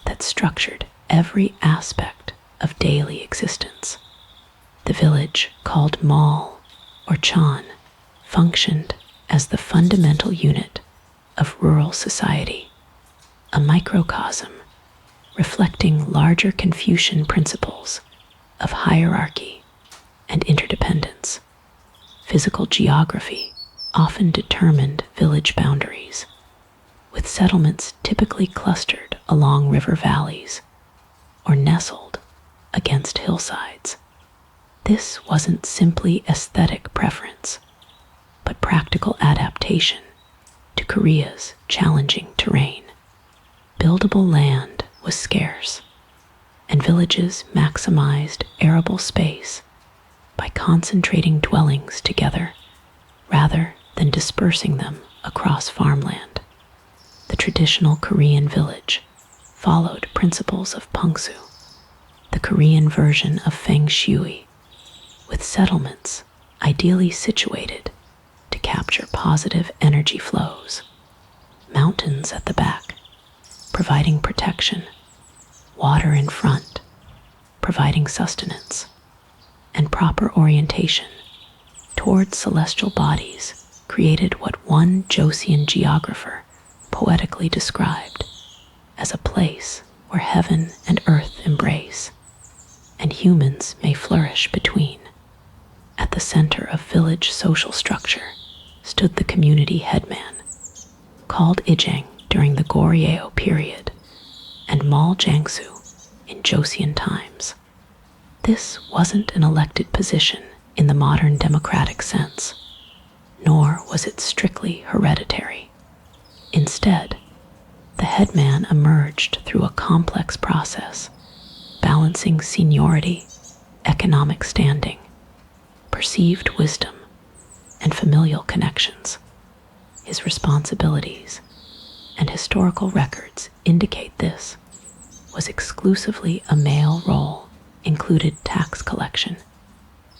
that structured every aspect of daily existence. The village, called Mall or Chan, functioned as the fundamental unit of rural society, a microcosm reflecting larger Confucian principles of hierarchy and interdependence. Physical geography often determined village boundaries, with settlements typically clustered along river valleys or nestled against hillsides. This wasn't simply aesthetic preference, but practical adaptation to Korea's challenging terrain. Buildable land was scarce, and villages maximized arable space by concentrating dwellings together rather than dispersing them across farmland. The traditional Korean village followed principles of Pungsu, the Korean version of Feng Shui, with settlements ideally situated to capture positive energy flows. Mountains at the back, providing protection, water in front, providing sustenance, and proper orientation toward celestial bodies created what one Joseon geographer poetically described as a place where heaven and earth embrace, and humans may flourish between. At the center of village social structure stood the community headman, called Ijeng during the Goryeo period and Mal Jiangsu in Joseon times. This wasn't an elected position in the modern democratic sense, nor was it strictly hereditary. Instead, the headman emerged through a complex process, balancing seniority, economic standing, perceived wisdom, and familial connections. His responsibilities and historical records indicate this was exclusively a male role, included tax collection,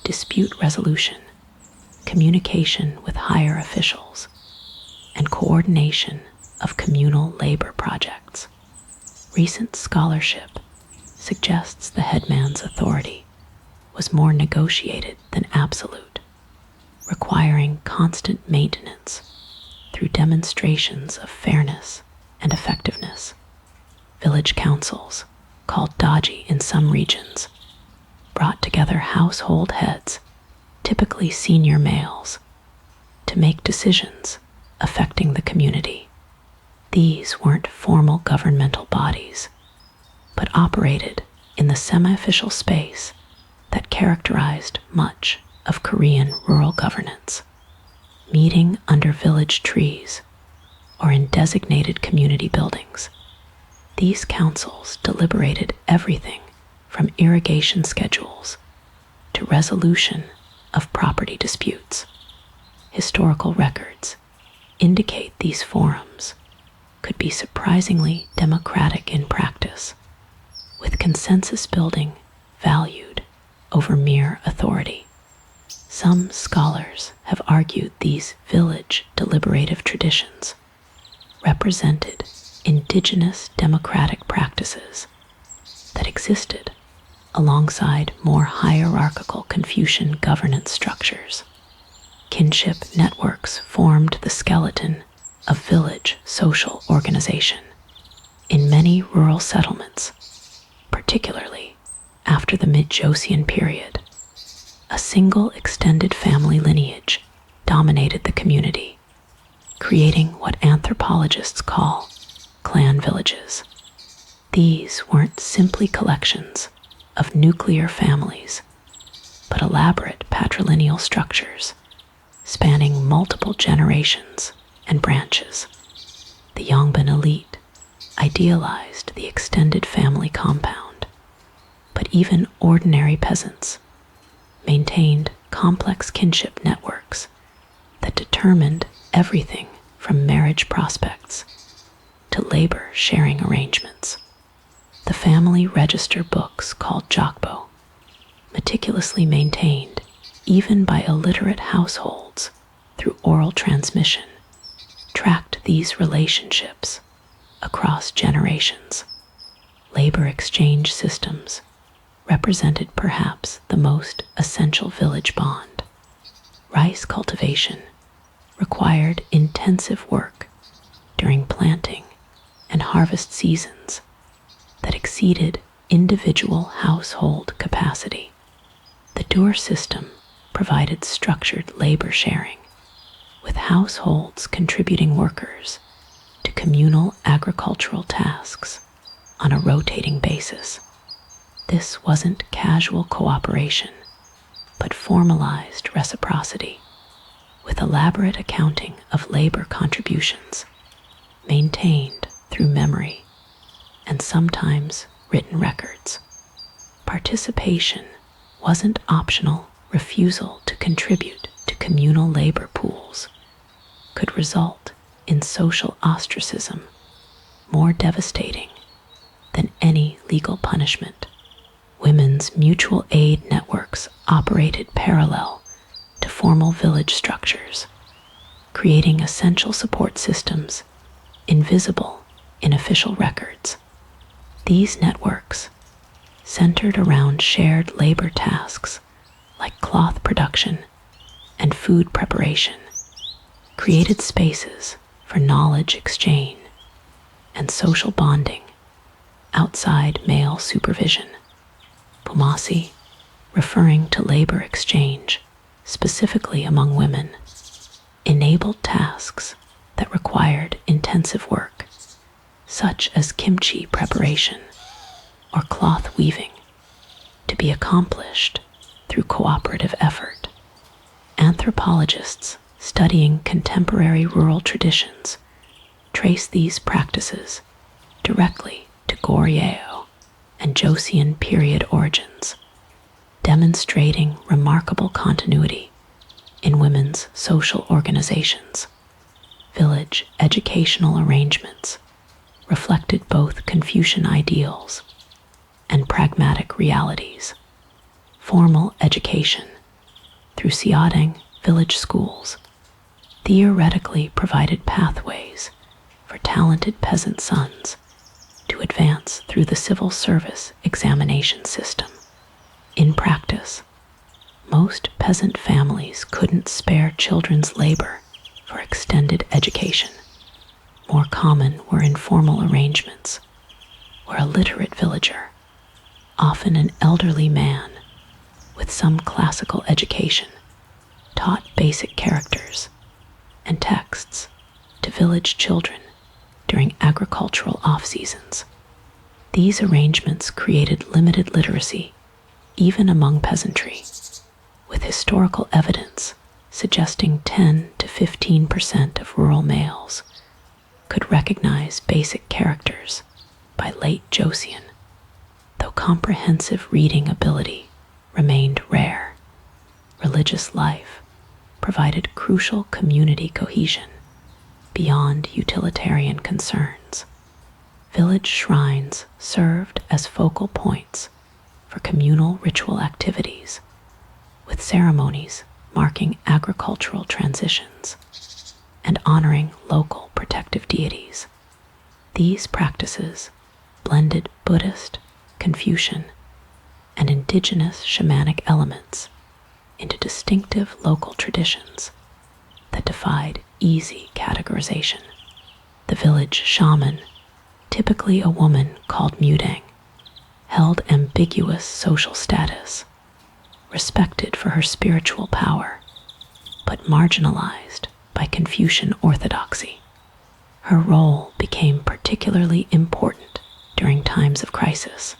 dispute resolution, communication with higher officials, and coordination of communal labor projects. Recent scholarship suggests the headman's authority was more negotiated than absolute, requiring constant maintenance through demonstrations of fairness and effectiveness. Village councils, called daji in some regions, brought together household heads, typically senior males, to make decisions affecting the community. These weren't formal governmental bodies, but operated in the semi-official space that characterized much of Korean rural governance. Meeting under village trees or in designated community buildings, these councils deliberated everything from irrigation schedules to resolution of property disputes. Historical records indicate these forums could be surprisingly democratic in practice, with consensus building valued over mere authority. Some scholars have argued these village deliberative traditions represented indigenous democratic practices that existed alongside more hierarchical Confucian governance structures. Kinship networks formed the skeleton of village social organization. In many rural settlements, particularly after the mid-Joseon period, a single extended family lineage dominated the community, creating what anthropologists call clan villages. These weren't simply collections of nuclear families, but elaborate patrilineal structures spanning multiple generations and branches. The Yongbin elite idealized the extended family compound, but even ordinary peasants maintained complex kinship networks that determined everything from marriage prospects to labor sharing arrangements. The family register books called jokbo, meticulously maintained even by illiterate households through oral transmission, tracked these relationships across generations. Labor exchange systems represented perhaps the most essential village bond. Rice cultivation required intensive work during planting and harvest seasons that exceeded individual household capacity. The Dur system provided structured labor sharing, with households contributing workers to communal agricultural tasks on a rotating basis. This wasn't casual cooperation, but formalized reciprocity, with elaborate accounting of labor contributions, maintained through memory and sometimes written records. Participation wasn't optional. Refusal to contribute to communal labor pools could result in social ostracism more devastating than any legal punishment. Women's mutual aid networks operated parallel to formal village structures, creating essential support systems invisible in official records. These networks, centered around shared labor tasks like cloth production and food preparation, created spaces for knowledge exchange and social bonding outside male supervision. Pumasi, referring to labor exchange specifically among women, enabled tasks that required intensive work such as kimchi preparation or cloth weaving, to be accomplished through cooperative effort. Anthropologists studying contemporary rural traditions trace these practices directly to Goryeo and Joseon period origins, demonstrating remarkable continuity in women's social organizations. Village educational arrangements reflected both Confucian ideals and pragmatic realities. Formal education through Siadang village schools theoretically provided pathways for talented peasant sons to advance through the civil service examination system. In practice, most peasant families couldn't spare children's labor for extended education. More common were informal arrangements where a literate villager, often an elderly man with some classical education, taught basic characters and texts to village children during agricultural off-seasons. These arrangements created limited literacy even among peasantry, with historical evidence suggesting 10 to 15% of rural males could recognize basic characters by late Joseon, though comprehensive reading ability remained rare. Religious life provided crucial community cohesion beyond utilitarian concerns. Village shrines served as focal points for communal ritual activities, with ceremonies marking agricultural transitions and honoring local protective deities. These practices blended Buddhist, Confucian, and indigenous shamanic elements into distinctive local traditions that defied easy categorization. The village shaman, typically a woman called mudang, held ambiguous social status, respected for her spiritual power, but marginalized by Confucian orthodoxy. Her role became particularly important during times of crisis,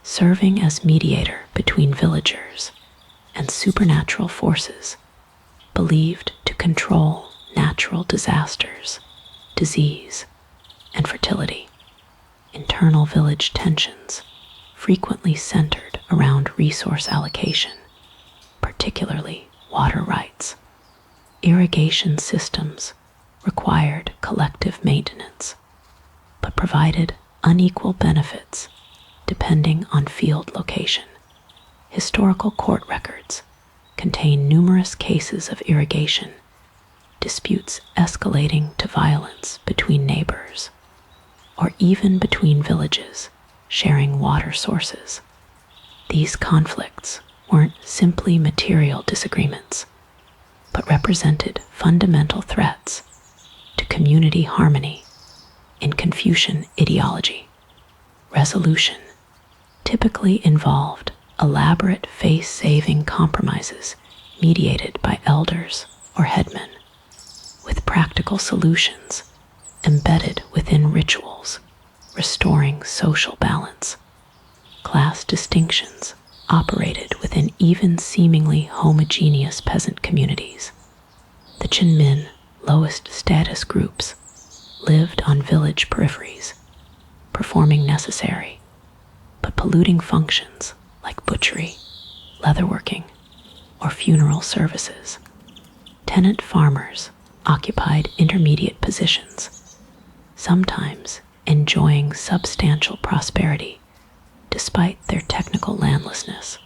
serving as mediator between villagers and supernatural forces believed to control natural disasters, disease, and fertility. Internal village tensions frequently centered around resource allocation, particularly water rights. Irrigation systems required collective maintenance, but provided unequal benefits depending on field location. Historical court records contain numerous cases of irrigation disputes escalating to violence between neighbors, or even between villages sharing water sources. These conflicts weren't simply material disagreements, but represented fundamental threats to community harmony in Confucian ideology. Resolution typically involved elaborate face-saving compromises mediated by elders or headmen, with practical solutions embedded within rituals, restoring social balance. Class distinctions operated within even seemingly homogeneous peasant communities. The Chinmin, lowest status groups, lived on village peripheries, performing necessary but polluting functions like butchery, leatherworking, or funeral services. Tenant farmers occupied intermediate positions, sometimes enjoying substantial prosperity despite their technical landlessness,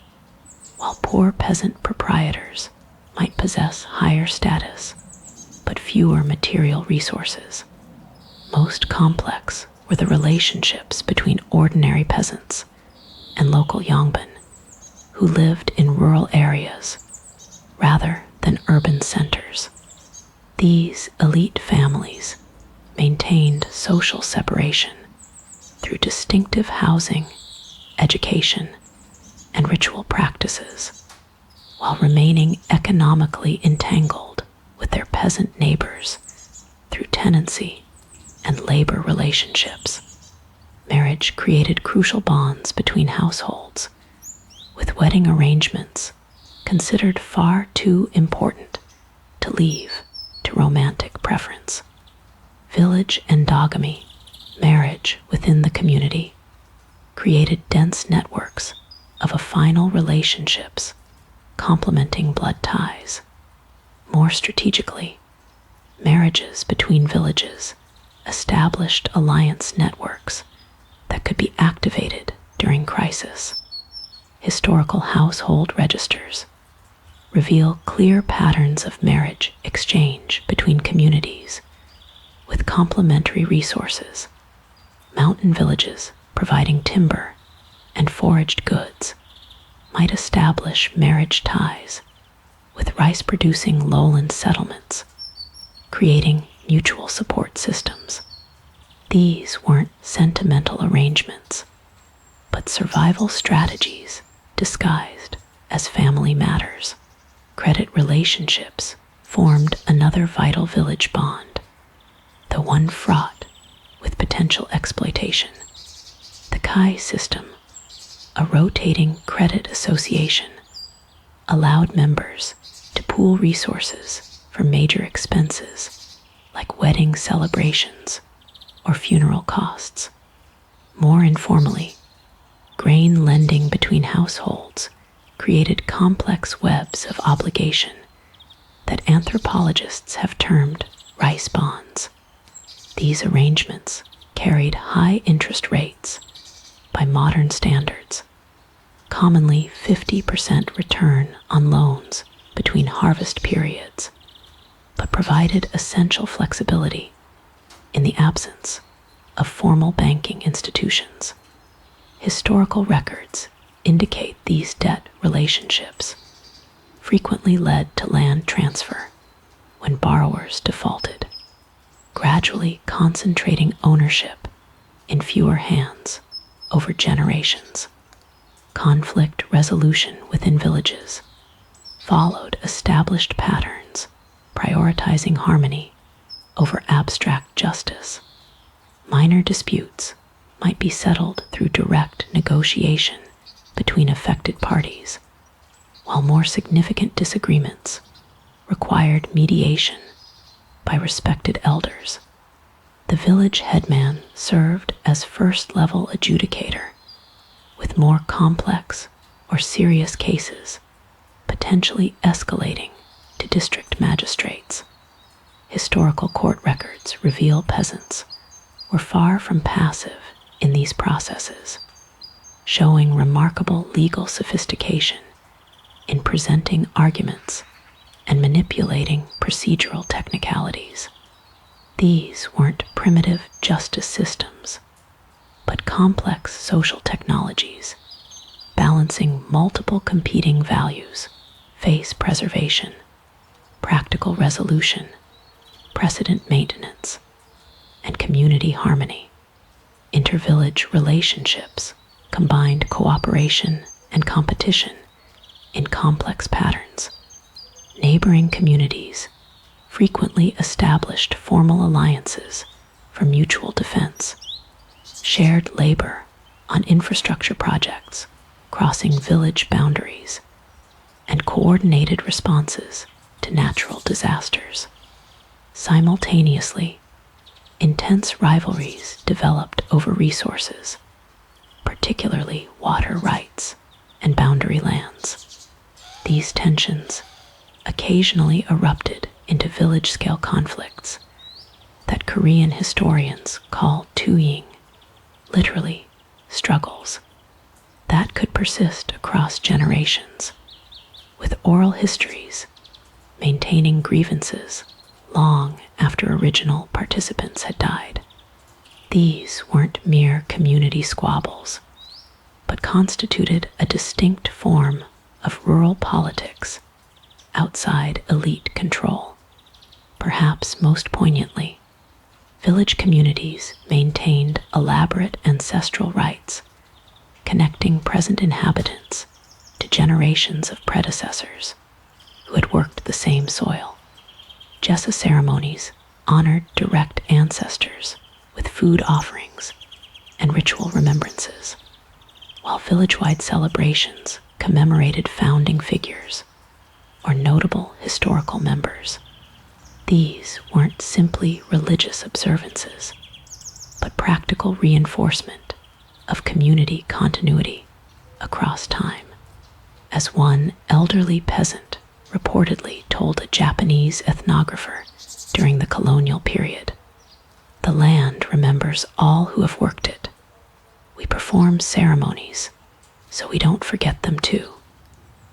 while poor peasant proprietors might possess higher status but fewer material resources. Most complex were the relationships between ordinary peasants and local yangban, who lived in rural areas rather than urban centers. These elite families maintained social separation through distinctive housing, education, and ritual practices, while remaining economically entangled with their peasant neighbors through tenancy and labor relationships. Marriage created crucial bonds between households, with wedding arrangements considered far too important to leave to romantic preference. Village endogamy, marriage within the community, created dense networks of affinal relationships complementing blood ties. More strategically, marriages between villages established alliance networks that could be activated during crisis. Historical household registers reveal clear patterns of marriage exchange between communities with complementary resources. Mountain villages providing timber and foraged goods might establish marriage ties with rice-producing lowland settlements, creating mutual support systems. These weren't sentimental arrangements, but survival strategies disguised as family matters. Credit relationships formed another vital village bond, the one fraught with potential exploitation. The Kai system, a rotating credit association, allowed members to pool resources for major expenses like wedding celebrations or funeral costs. More informally, grain lending between households created complex webs of obligation that anthropologists have termed rice bonds. These arrangements carried high interest rates by modern standards, commonly 50% return on loans between harvest periods, but provided essential flexibility in the absence of formal banking institutions. Historical records indicate these debt relationships frequently led to land transfer when borrowers defaulted, gradually concentrating ownership in fewer hands over generations. Conflict resolution within villages followed established patterns, prioritizing harmony over abstract justice. Minor disputes might be settled through direct negotiation between affected parties, while more significant disagreements required mediation by respected elders. The village headman served as first-level adjudicator, with more complex or serious cases potentially escalating to district magistrates. Historical court records reveal peasants were far from passive in these processes, showing remarkable legal sophistication in presenting arguments and manipulating procedural technicalities. These weren't primitive justice systems, but complex social technologies, balancing multiple competing values: face preservation, practical resolution, precedent maintenance, and community harmony. Intervillage relationships combined cooperation and competition in complex patterns. Neighboring communities frequently established formal alliances for mutual defense, shared labor on infrastructure projects crossing village boundaries, and coordinated responses to natural disasters. Simultaneously, intense rivalries developed over resources, particularly water rights and boundary lands. These tensions occasionally erupted into village-scale conflicts that Korean historians call tuying, literally struggles, that could persist across generations, with oral histories maintaining grievances long after original participants had died. These weren't mere community squabbles, but constituted a distinct form of rural politics outside elite control. Perhaps most poignantly, village communities maintained elaborate ancestral rites, connecting present inhabitants to generations of predecessors who had worked the same soil. Jessa ceremonies honored direct ancestors with food offerings and ritual remembrances, while village-wide celebrations commemorated founding figures or notable historical members. These weren't simply religious observances, but practical reinforcement of community continuity across time. As one elderly peasant reportedly told a Japanese ethnographer during the colonial period, "The land remembers all who have worked it. We perform ceremonies so we don't forget them too."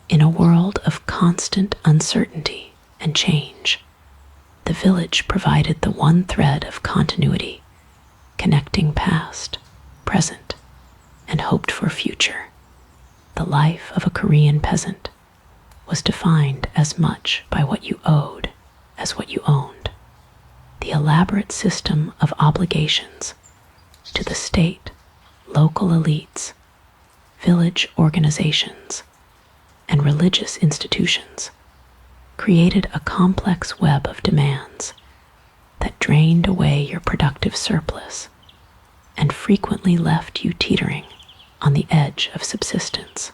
In a world of constant uncertainty and change, the village provided the one thread of continuity, connecting past, present, and hoped for future. The life of a Korean peasant was defined as much by what you owed as what you owned. The elaborate system of obligations to the state, local elites, village organizations, and religious institutions created a complex web of demands that drained away your productive surplus and frequently left you teetering on the edge of subsistence.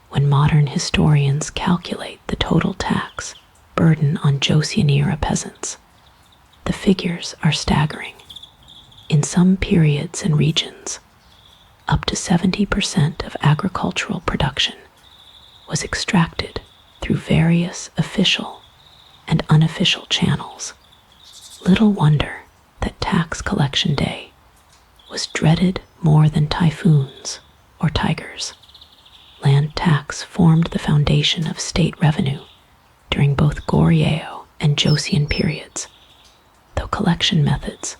When modern historians calculate the total tax burden on Joseon-era peasants, the figures are staggering. In some periods and regions, up to 70% of agricultural production was extracted through various official and unofficial channels. Little wonder that tax collection day was dreaded more than typhoons or tigers. Land tax formed the foundation of state revenue during both Goryeo and Joseon periods, though collection methods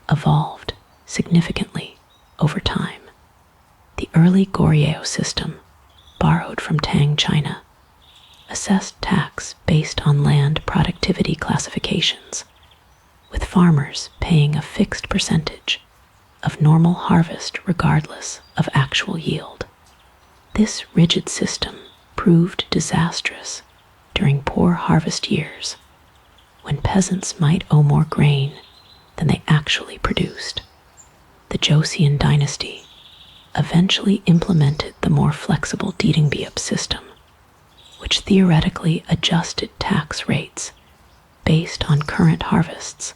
evolved significantly over time. The early Goryeo system, borrowed from Tang China, assessed tax based on land productivity classifications, with farmers paying a fixed percentage of normal harvest regardless of actual yield. This rigid system proved disastrous during poor harvest years, when peasants might owe more grain than they actually produced. The Joseon dynasty eventually implemented the more flexible Deedingbyup system, which theoretically adjusted tax rates based on current harvests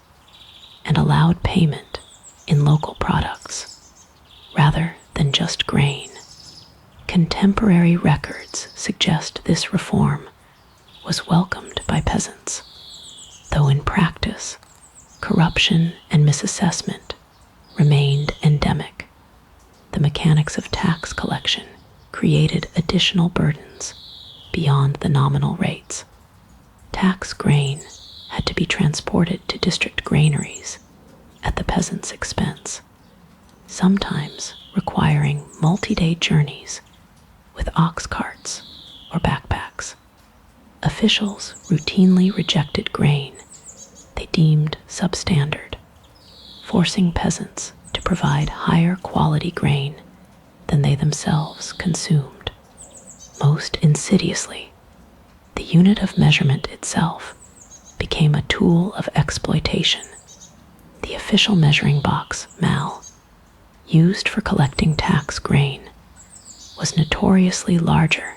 and allowed payment in local products rather than just grain. Contemporary records suggest this reform was welcomed by peasants, though in practice, corruption and misassessment remained endemic. The mechanics of tax collection created additional burdens beyond the nominal rates. Tax grain had to be transported to district granaries at the peasant's expense, sometimes requiring multi-day journeys with ox carts or backpacks. Officials routinely rejected grain they deemed substandard, forcing peasants to provide higher quality grain than they themselves consumed. Most insidiously, the unit of measurement itself became a tool of exploitation. The official measuring box, mal, used for collecting tax grain, was notoriously larger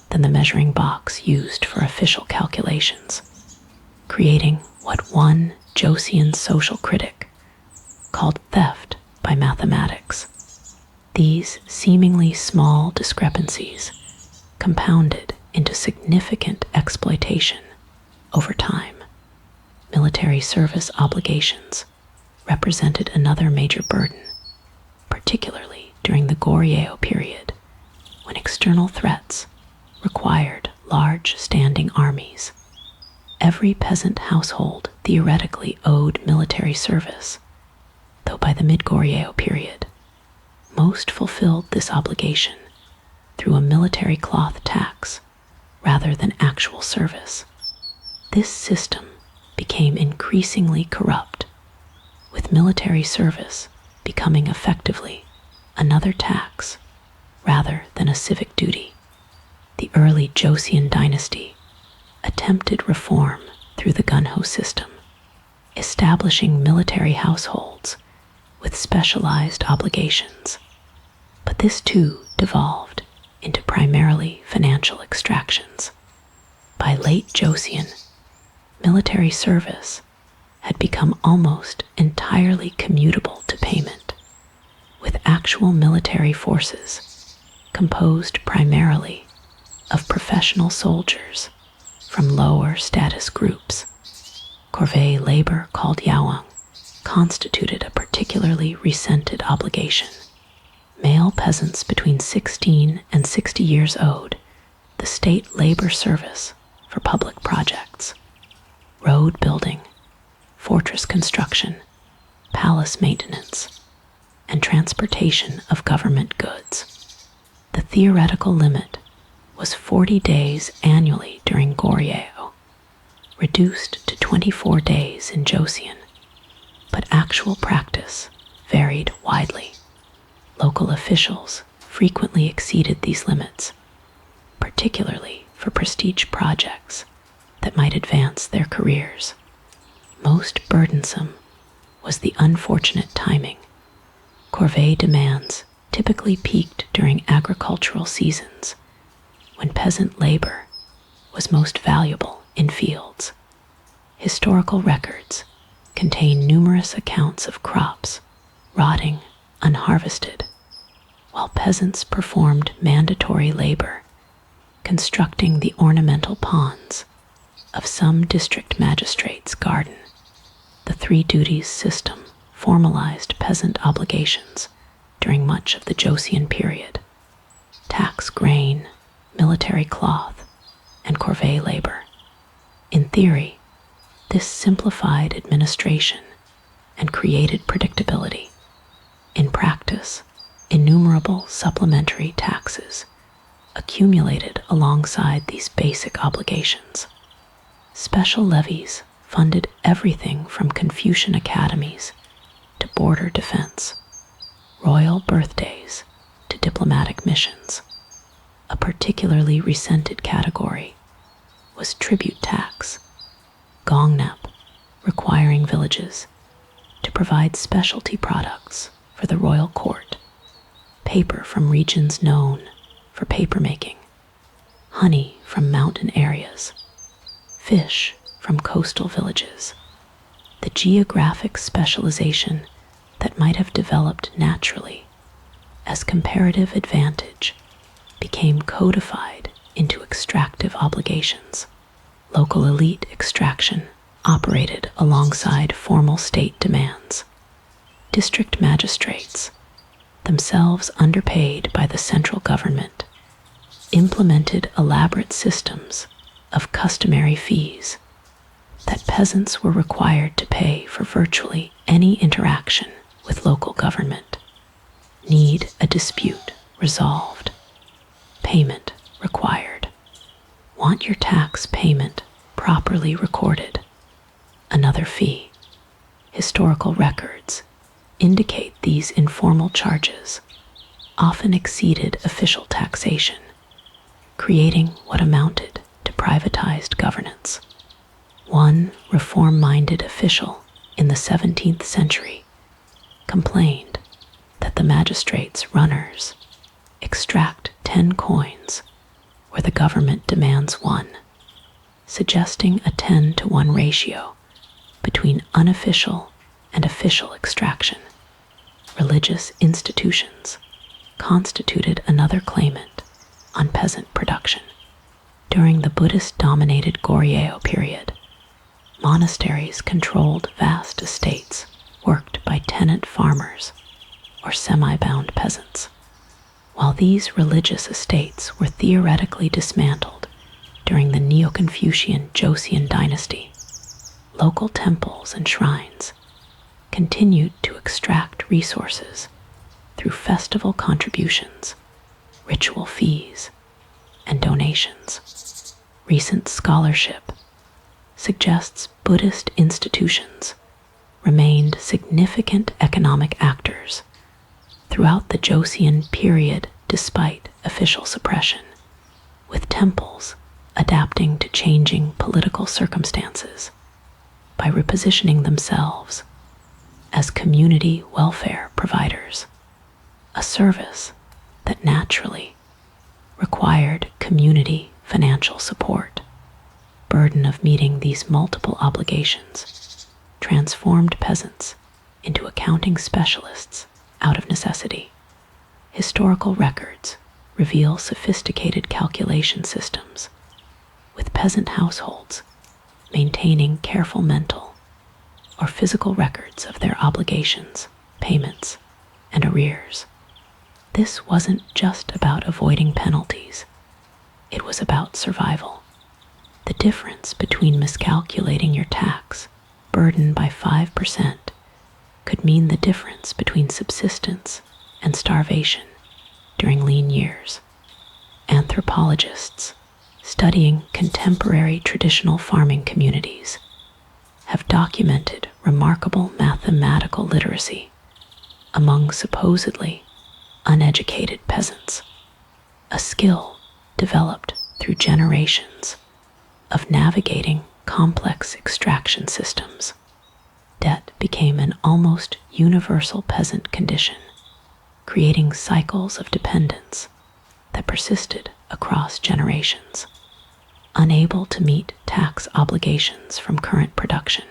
than the measuring box used for official calculations, creating what one Joseon social critic called theft by mathematics. These seemingly small discrepancies compounded into significant exploitation over time. Military service obligations represented another major burden, particularly during the Goryeo period, when external threats required large standing armies. Every peasant household theoretically owed military service, though by the mid-Goryeo period, most fulfilled this obligation through a military cloth tax rather than actual service. This system became increasingly corrupt, with military service becoming effectively another tax rather than a civic duty. The early Joseon dynasty attempted reform through the gunho system, establishing military households with specialized obligations. But this too devolved into primarily financial extractions. By late Joseon, military service had become almost entirely commutable to payment, with actual military forces composed primarily of professional soldiers from lower status groups. Corvée labor called yawang constituted a particularly resented obligation. Male peasants between 16 and 60 years owed the state labor service for public projects, road building, fortress construction, palace maintenance, and transportation of government goods. The theoretical limit was 40 days annually during Goryeo, reduced to 24 days in Joseon, but actual practice varied widely. Local officials frequently exceeded these limits, particularly for prestige projects that might advance their careers. Most burdensome was the unfortunate timing. Corvée demands typically peaked during agricultural seasons, when peasant labor was most valuable in fields. Historical records contain numerous accounts of crops rotting unharvested, while peasants performed mandatory labor constructing the ornamental ponds of some district magistrate's garden. The three duties system formalized peasant obligations during much of the Joseon period: tax grain, military cloth, and corvée labor. In theory, this simplified administration and created predictability. In practice, innumerable supplementary taxes accumulated alongside these basic obligations. Special levies funded everything from Confucian academies to border defense, royal birthdays to diplomatic missions. A particularly resented category was tribute tax, gongnap, requiring villages to provide specialty products for the royal court, paper from regions known for papermaking, honey from mountain areas, fish from coastal villages. The geographic specialization that might have developed naturally as comparative advantage became codified into extractive obligations. Local elite extraction operated alongside formal state demands. District magistrates, themselves underpaid by the central government, implemented elaborate systems of customary fees that peasants were required to pay for virtually any interaction with local government. Need a dispute resolved. Payment required. Want your tax payment properly recorded. Another fee. Historical records indicate these informal charges often exceeded official taxation, creating what amounted to privatized governance. One reform-minded official in the 17th century complained that the magistrates' runners extract 10 coins where the government demands 1, suggesting a 10-to-1 ratio between unofficial and official extraction. Religious institutions constituted another claimant on peasant production. During the Buddhist-dominated Goryeo period, monasteries controlled vast estates worked by tenant farmers or semi-bound peasants. While these religious estates were theoretically dismantled during the Neo-Confucian Joseon dynasty, local temples and shrines continued to extract resources through festival contributions, ritual fees, and donations. Recent scholarship suggests Buddhist institutions remained significant economic actors throughout the Joseon period despite official suppression, with temples adapting to changing political circumstances by repositioning themselves as community welfare providers, a service that naturally required community financial support. Burden of meeting these multiple obligations transformed peasants into accounting specialists out of necessity. Historical records reveal sophisticated calculation systems, with peasant households maintaining careful mental or physical records of their obligations, payments, and arrears. This wasn't just about avoiding penalties. It was about survival. The difference between miscalculating your tax burden by 5% could mean the difference between subsistence and starvation during lean years. Anthropologists studying contemporary traditional farming communities have documented remarkable mathematical literacy among supposedly uneducated peasants, a skill developed through generations of navigating complex extraction systems. Debt became an almost universal peasant condition, creating cycles of dependence that persisted across generations. Unable to meet tax obligations from current production,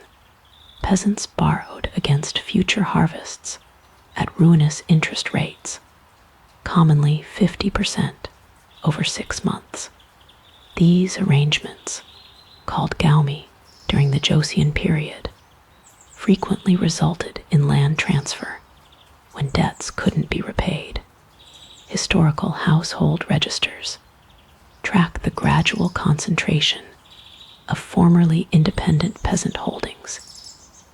peasants borrowed against future harvests at ruinous interest rates, commonly 50% over 6 months. These arrangements, called gaumi during the Joseon period, frequently resulted in land transfer when debts couldn't be repaid. Historical household registers track the gradual concentration of formerly independent peasant holdings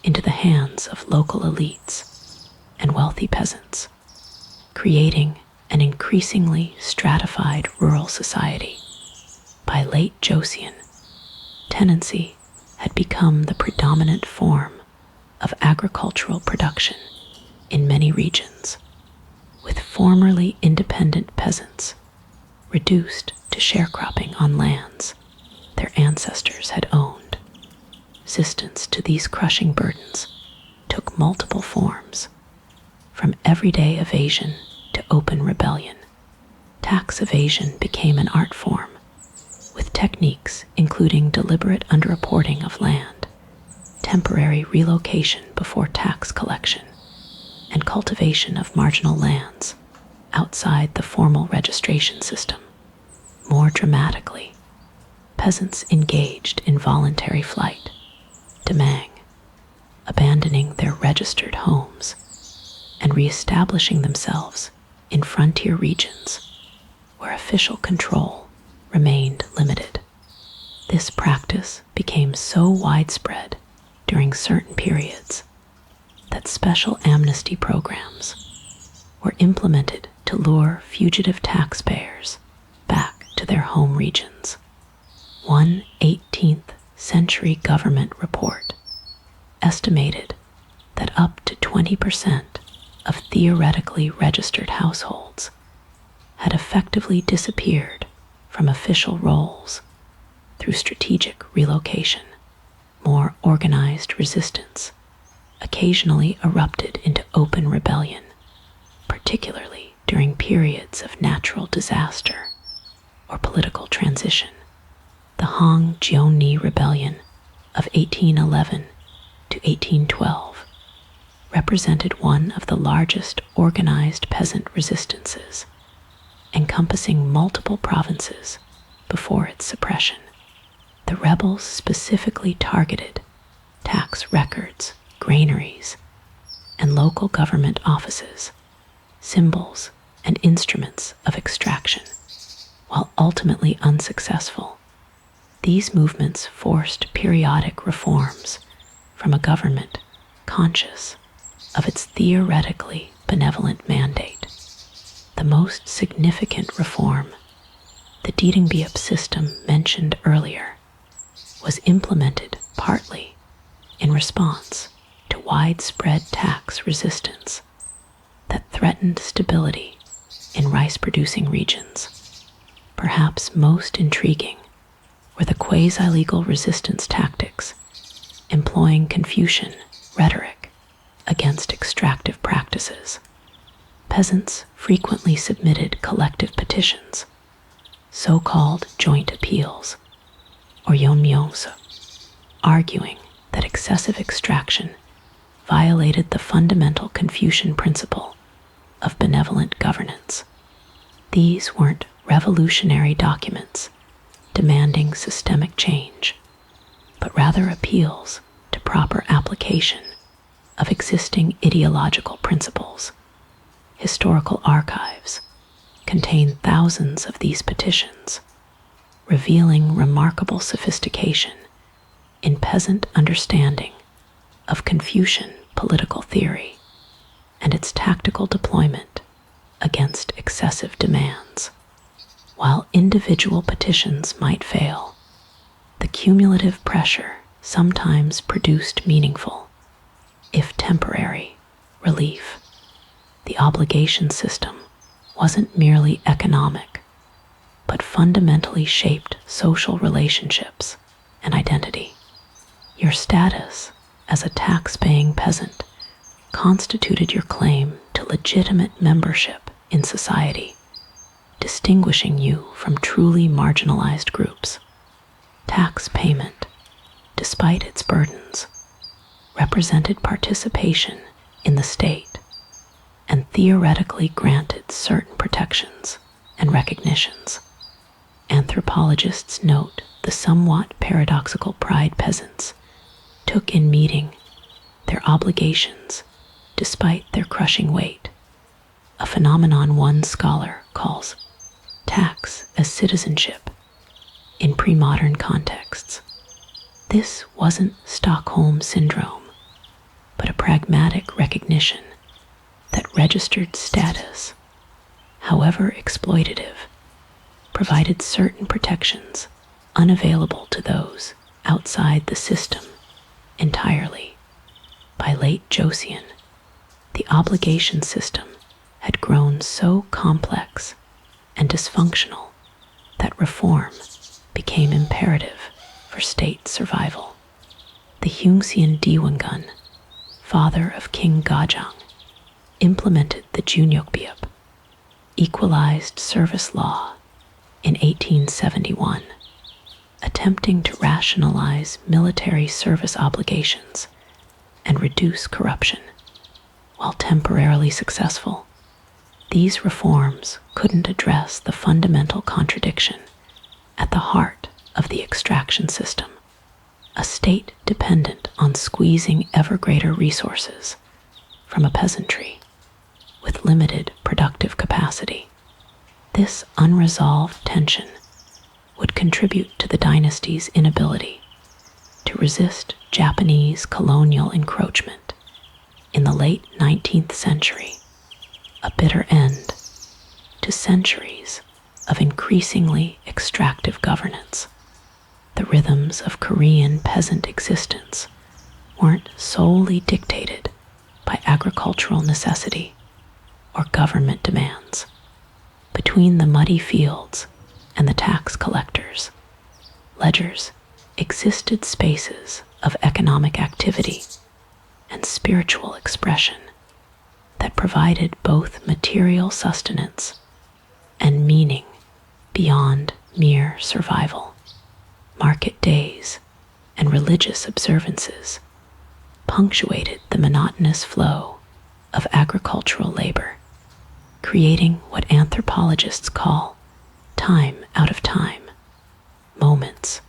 into the hands of local elites and wealthy peasants, creating an increasingly stratified rural society. By late Joseon, tenancy had become the predominant form of agricultural production in many regions, with formerly independent peasants reduced to sharecropping on lands their ancestors had owned. Resistance to these crushing burdens took multiple forms, from everyday evasion to open rebellion. Tax evasion became an art form, with techniques including deliberate underreporting of land, temporary relocation before tax collection, and cultivation of marginal lands outside the formal registration system. More dramatically, peasants engaged in voluntary flight, demang, abandoning their registered homes and reestablishing themselves in frontier regions where official control remained limited. This practice became so widespread during certain periods that special amnesty programs were implemented to lure fugitive taxpayers back to their home regions. One 18th century government report estimated that up to 20% of theoretically registered households had effectively disappeared from official roles through strategic relocation. More organized resistance occasionally erupted into open rebellion, particularly during periods of natural disaster or political transition. The Han Jionni Rebellion of 1811 to 1812 represented one of the largest organized peasant resistances, encompassing multiple provinces before its suppression. The rebels specifically targeted tax records, granaries, and local government offices, symbols and instruments of extraction. While ultimately unsuccessful, these movements forced periodic reforms from a government conscious of its theoretically benevolent mandate. The most significant reform, the Dietingbiep system mentioned earlier, was implemented partly in response to widespread tax resistance that threatened stability in rice-producing regions. Perhaps most intriguing were the quasi-legal resistance tactics, employing Confucian rhetoric against extractive practices. Peasants frequently submitted collective petitions, so-called joint appeals, or yonmyongsa, arguing that excessive extraction violated the fundamental Confucian principle of benevolent governance. These weren't revolutionary documents demanding systemic change, but rather appeals to proper application of existing ideological principles. Historical archives contain thousands of these petitions, revealing remarkable sophistication in peasant understanding of Confucian political theory and its tactical deployment against excessive demands. While individual petitions might fail, the cumulative pressure sometimes produced meaningful, if temporary, relief. The obligation system wasn't merely economic, but fundamentally shaped social relationships and identity. Your status as a tax-paying peasant constituted your claim to legitimate membership in society, distinguishing you from truly marginalized groups. Tax payment, despite its burdens, represented participation in the state and theoretically granted certain protections and recognitions. Anthropologists note the somewhat paradoxical pride peasants took in meeting their obligations despite their crushing weight, a phenomenon one scholar calls tax as citizenship in pre-modern contexts. This wasn't Stockholm Syndrome, but a pragmatic recognition that registered status, however exploitative, provided certain protections unavailable to those outside the system entirely. By late Joseon, the obligation system had grown so complex and dysfunctional that reform became imperative for state survival. The Heungseon Diwangun, father of King Gajang, implemented the Junyokbyup, equalized service law, in 1871, attempting to rationalize military service obligations and reduce corruption. While temporarily successful, these reforms couldn't address the fundamental contradiction at the heart of the extraction system, a state dependent on squeezing ever greater resources from a peasantry with limited productive capacity. This unresolved tension would contribute to the dynasty's inability to resist Japanese colonial encroachment in the late 19th century, a bitter end to centuries of increasingly extractive governance. The rhythms of Korean peasant existence weren't solely dictated by agricultural necessity or government demands. Between the muddy fields and the tax collectors, ledgers existed spaces of economic activity and spiritual expression that provided both material sustenance and meaning beyond mere survival. Market days and religious observances punctuated the monotonous flow of agricultural labor, creating what anthropologists call time out of time, moments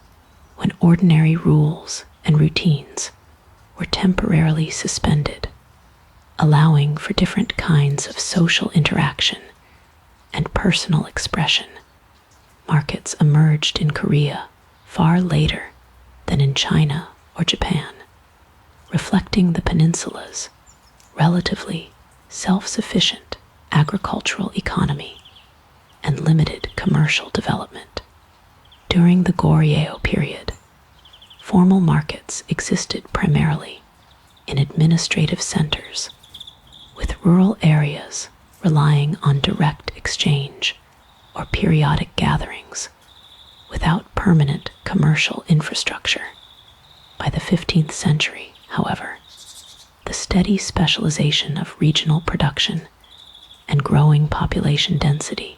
when ordinary rules and routines were temporarily suspended, allowing for different kinds of social interaction and personal expression. Markets emerged in Korea far later than in China or Japan, reflecting the peninsula's relatively self-sufficient agricultural economy and limited commercial development. During the Goryeo period, formal markets existed primarily in administrative centers, with rural areas relying on direct exchange or periodic gatherings without permanent commercial infrastructure. By the 15th century, however, The steady specialization of regional production and growing population density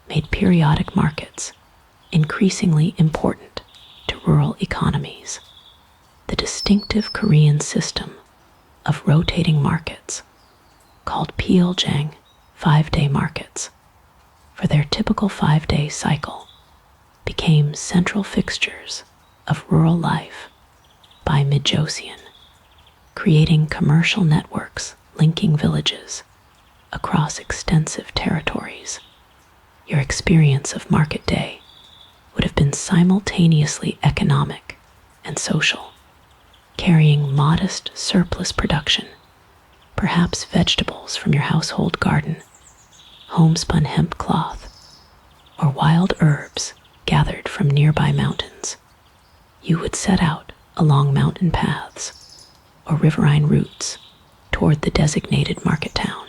made periodic markets increasingly important to rural economies. The distinctive Korean system of rotating markets, called Pyeoljang 5-day markets, for their typical 5-day cycle, became central fixtures of rural life by mid-Joseon, creating commercial networks linking villages across extensive territories. Your experience of market day would have been simultaneously economic and social, carrying modest surplus production, perhaps vegetables from your household garden, homespun hemp cloth, or wild herbs gathered from nearby mountains. You would set out along mountain paths or riverine routes toward the designated market town.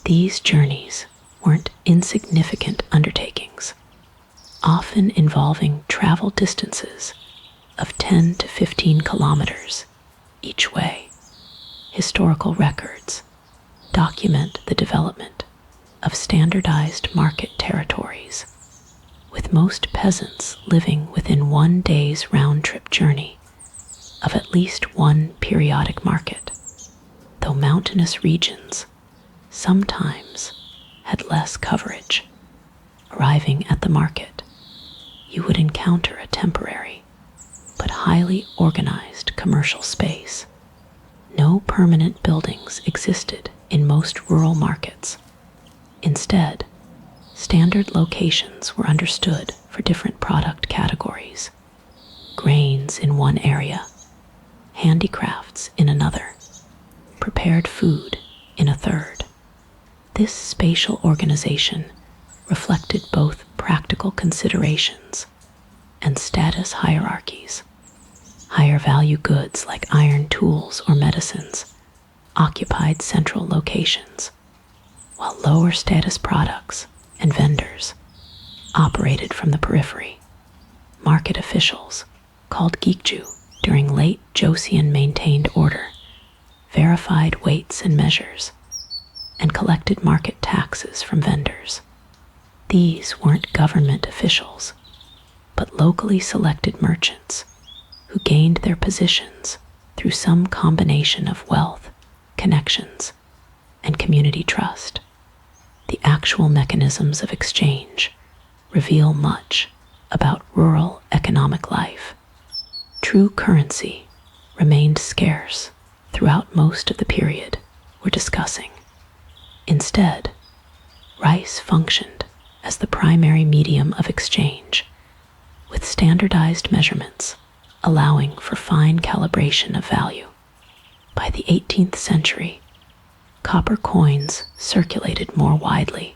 These journeys weren't insignificant undertakings, often involving travel distances of 10 to 15 kilometers each way. Historical records document the development of standardized market territories, with most peasants living within one day's round-trip journey of at least one periodic market, though mountainous regions sometimes had less coverage. Arriving at the market, you would encounter a temporary but highly organized commercial space. No permanent buildings existed in most rural markets. Instead, standard locations were understood for different product categories: grains in one area, handicrafts in another, prepared food in a third. This spatial organization reflected both practical considerations and status hierarchies. Higher value goods like iron tools or medicines occupied central locations, while lower status products and vendors operated from the periphery. Market officials, called Gikju during late Joseon, maintained order, verified weights and measures, and collected market taxes from vendors. These weren't government officials, but locally selected merchants who gained their positions through some combination of wealth, connections, and community trust. The actual mechanisms of exchange reveal much about rural economic life. True currency remained scarce throughout most of the period we're discussing. Instead, rice functioned as the primary medium of exchange, with standardized measurements allowing for fine calibration of value. By the 18th century, copper coins circulated more widely,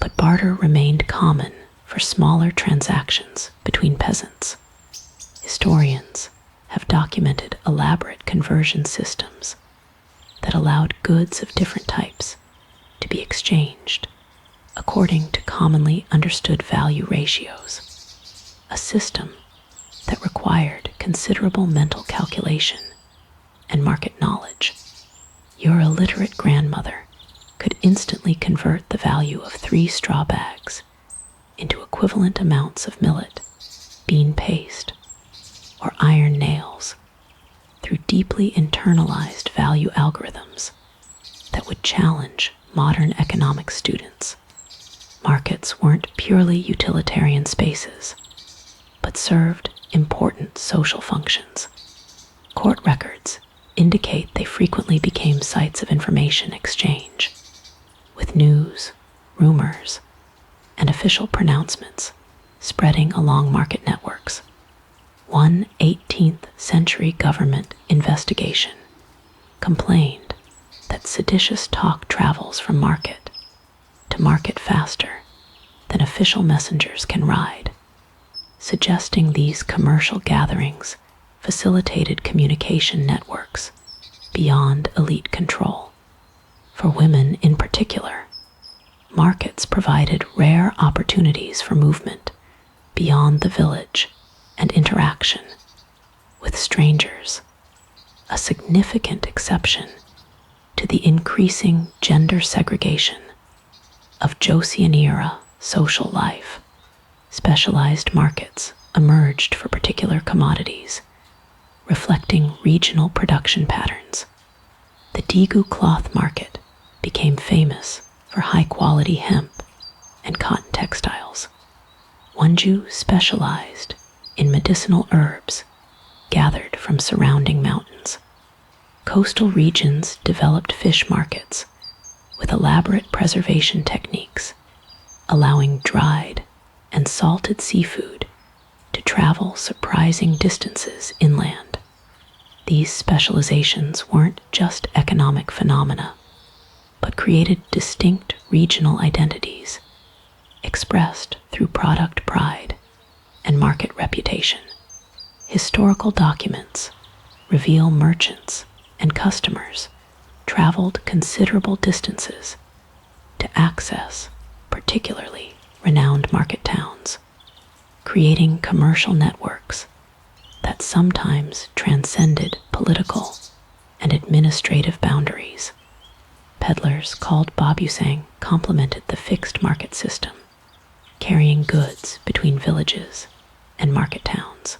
but barter remained common for smaller transactions between peasants. Historians have documented elaborate conversion systems that allowed goods of different types to be exchanged according to commonly understood value ratios, a system that required considerable mental calculation and market knowledge. Your illiterate grandmother could instantly convert the value of 3 straw bags into equivalent amounts of millet, bean paste, or iron nails through deeply internalized value algorithms that would challenge modern economic students. Markets weren't purely utilitarian spaces, but served important social functions. Court records indicate they frequently became sites of information exchange, with news, rumors, and official pronouncements spreading along market networks. One 18th century government investigation complained that seditious talk travels from market to market faster than official messengers can ride, suggesting these commercial gatherings facilitated communication networks beyond elite control. For women in particular, markets provided rare opportunities for movement beyond the village and interaction with strangers, a significant exception to the increasing gender segregation of Joseon-era social life. Specialized markets emerged for particular commodities, reflecting regional production patterns. The Daegu cloth market became famous for high-quality hemp and cotton textiles. Wonju specialized in medicinal herbs gathered from surrounding mountains. Coastal regions developed fish markets with elaborate preservation techniques, allowing dried and salted seafood to travel surprising distances inland. These specializations weren't just economic phenomena, but created distinct regional identities, expressed through product pride and market reputation. Historical documents reveal merchants and customers traveled considerable distances to access particularly renowned market towns, creating commercial networks that sometimes transcended political and administrative boundaries. Peddlers called babusang complemented the fixed market system, carrying goods between villages and market towns,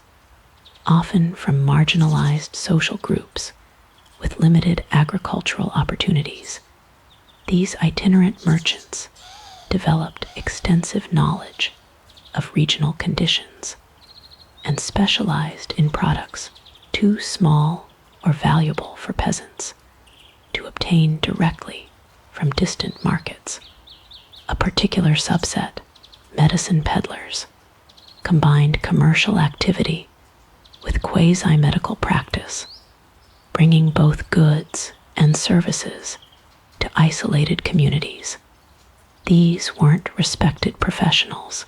often from marginalized social groups with limited agricultural opportunities. These itinerant merchants developed extensive knowledge of regional conditions and specialized in products too small or valuable for peasants to obtain directly from distant markets. A particular subset, medicine peddlers, combined commercial activity with quasi-medical practice, bringing both goods and services to isolated communities. These weren't respected professionals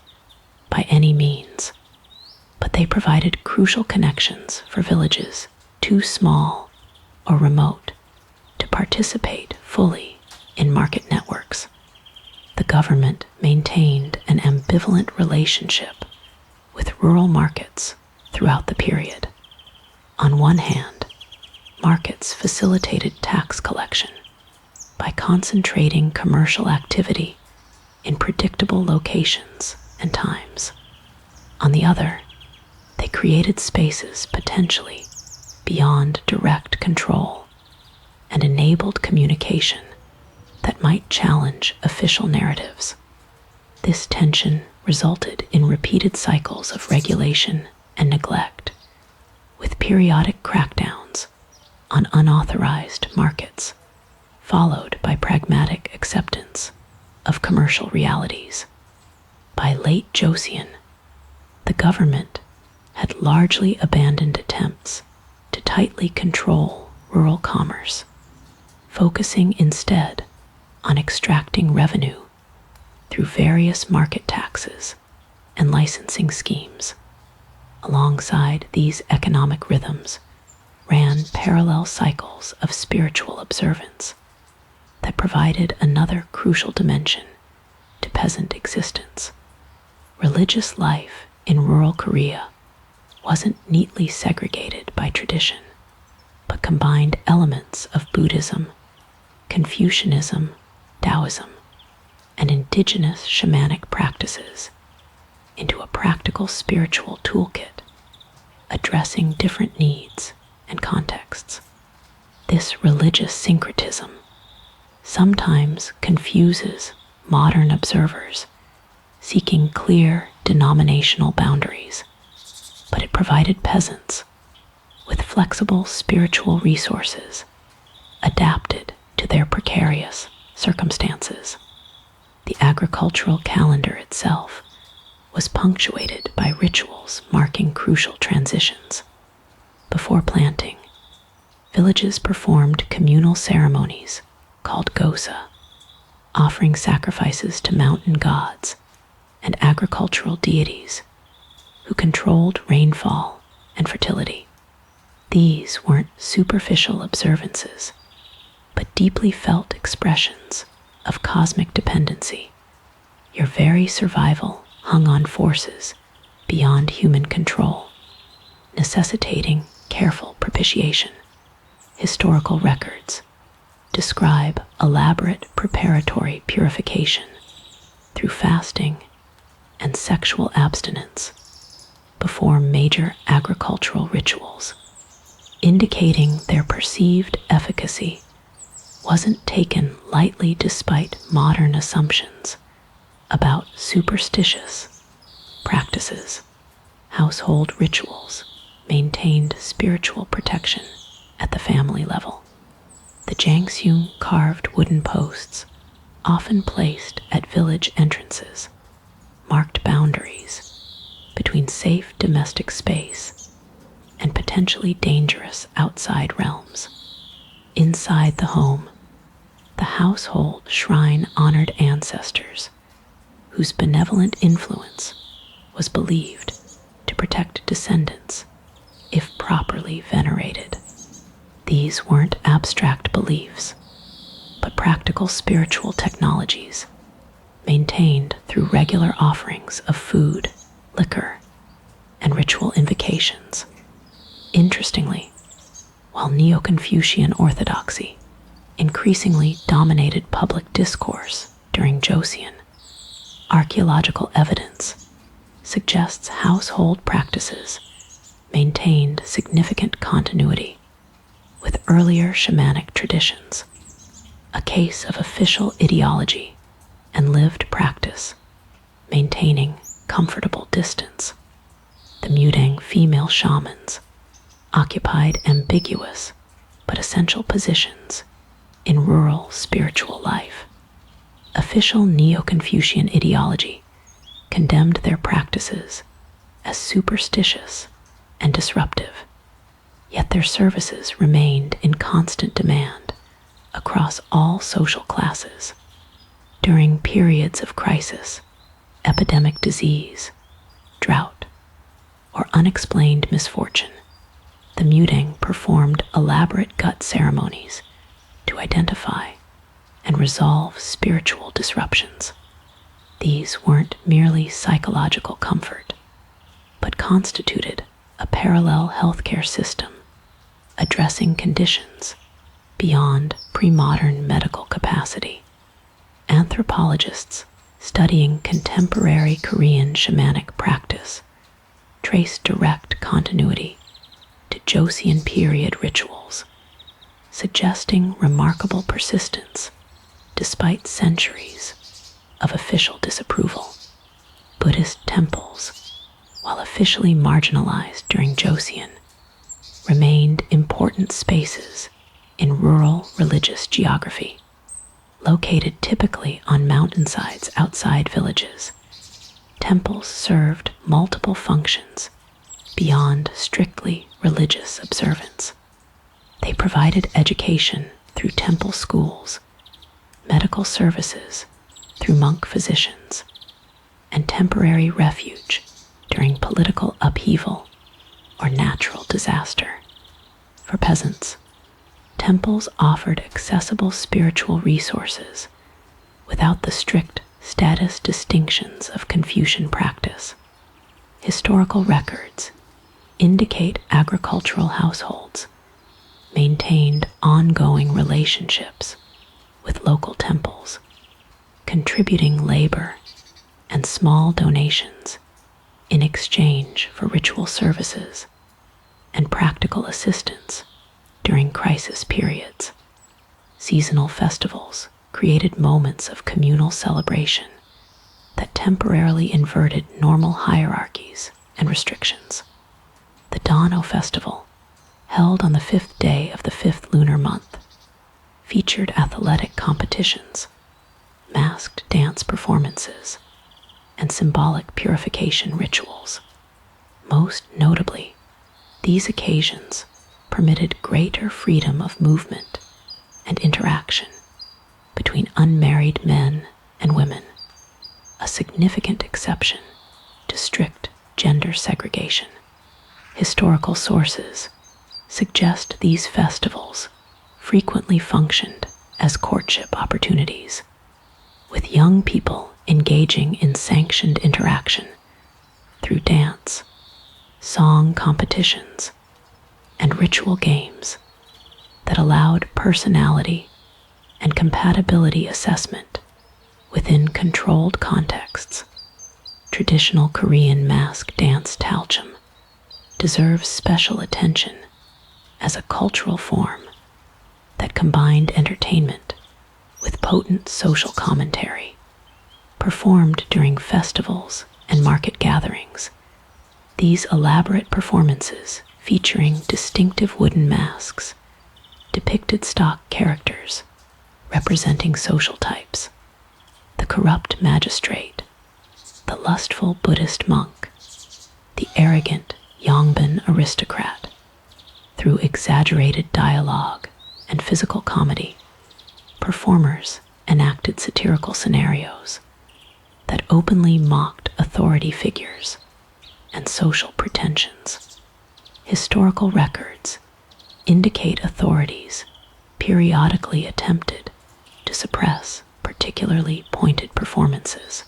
by any means, but they provided crucial connections for villages too small or remote to participate fully in market networks. The government maintained an ambivalent relationship with rural markets throughout the period. On one hand, markets facilitated tax collection by concentrating commercial activity in predictable locations and times. On the other, they created spaces potentially beyond direct control and enabled communication that might challenge official narratives. This tension resulted in repeated cycles of regulation and neglect, with periodic crackdowns on unauthorized markets, followed by pragmatic acceptance of commercial realities. By late Joseon, the government had largely abandoned attempts to tightly control rural commerce, focusing instead on extracting revenue through various market taxes and licensing schemes. Alongside these economic rhythms ran parallel cycles of spiritual observance that provided another crucial dimension to peasant existence. Religious life in rural Korea wasn't neatly segregated by tradition, but combined elements of Buddhism, Confucianism, Taoism, and indigenous shamanic practices into a practical spiritual toolkit addressing different needs and contexts. This religious syncretism sometimes confuses modern observers seeking clear denominational boundaries, but it provided peasants with flexible spiritual resources adapted to their precarious circumstances. The agricultural calendar itself was punctuated by rituals marking crucial transitions. Before planting, villages performed communal ceremonies called gosa, offering sacrifices to mountain gods and agricultural deities who controlled rainfall and fertility. These weren't superficial observances, but deeply felt expressions of cosmic dependency. Your very survival hung on forces beyond human control, necessitating careful propitiation. Historical records describe elaborate preparatory purification through fasting and sexual abstinence before major agricultural rituals, indicating their perceived efficacy wasn't taken lightly despite modern assumptions about superstitious practices. Household rituals maintained spiritual protection at the family level. The Jangseung carved wooden posts, often placed at village entrances, marked boundaries between safe domestic space and potentially dangerous outside realms. Inside the home, the household shrine honored ancestors whose benevolent influence was believed to protect descendants if properly venerated. These weren't abstract beliefs, but practical spiritual technologies maintained through regular offerings of food, liquor, and ritual invocations. Interestingly, while Neo-Confucian orthodoxy increasingly dominated public discourse during Joseon, archaeological evidence suggests household practices maintained significant continuity with earlier shamanic traditions, a case of official ideology and lived practice maintaining comfortable distance. The Mudang female shamans occupied ambiguous but essential positions in rural spiritual life. Official Neo-Confucian ideology condemned their practices as superstitious and disruptive, yet their services remained in constant demand across all social classes. During periods of crisis, epidemic disease, drought, or unexplained misfortune, the Mudang performed elaborate gut ceremonies to identify and resolve spiritual disruptions. These weren't merely psychological comfort, but constituted a parallel healthcare system addressing conditions beyond pre-modern medical capacity. Anthropologists studying contemporary Korean shamanic practice trace direct continuity to Joseon period rituals, suggesting remarkable persistence despite centuries of official disapproval. Buddhist temples, while officially marginalized during Joseon, remained important spaces in rural religious geography. Located typically on mountainsides outside villages, temples served multiple functions beyond strictly religious observance. They provided education through temple schools, medical services through monk physicians, and temporary refuge during political upheaval or natural disaster. For peasants, temples offered accessible spiritual resources without the strict status distinctions of Confucian practice. Historical records indicate agricultural households maintained ongoing relationships with local temples, contributing labor and small donations in exchange for ritual services and practical assistance during crisis periods. Seasonal festivals created moments of communal celebration that temporarily inverted normal hierarchies and restrictions. The Dano Festival, held on the 5th day of the 5th lunar month, featured athletic competitions, masked dance performances, and symbolic purification rituals. Most notably, these occasions permitted greater freedom of movement and interaction between unmarried men and women, a significant exception to strict gender segregation. Historical sources suggest these festivals frequently functioned as courtship opportunities, with young people engaging in sanctioned interaction through dance, song competitions, and ritual games. that allowed personality and compatibility assessment within controlled contexts. Traditional Korean mask dance talchum deserves special attention as a cultural form that combined entertainment with potent social commentary. Performed during festivals and market gatherings, these elaborate performances featuring distinctive wooden masks depicted stock characters representing social types: the corrupt magistrate, the lustful Buddhist monk, the arrogant Yongbin aristocrat. Through exaggerated dialogue and physical comedy, performers enacted satirical scenarios that openly mocked authority figures and social pretensions. Historical records indicate authorities periodically attempted to suppress particularly pointed performances,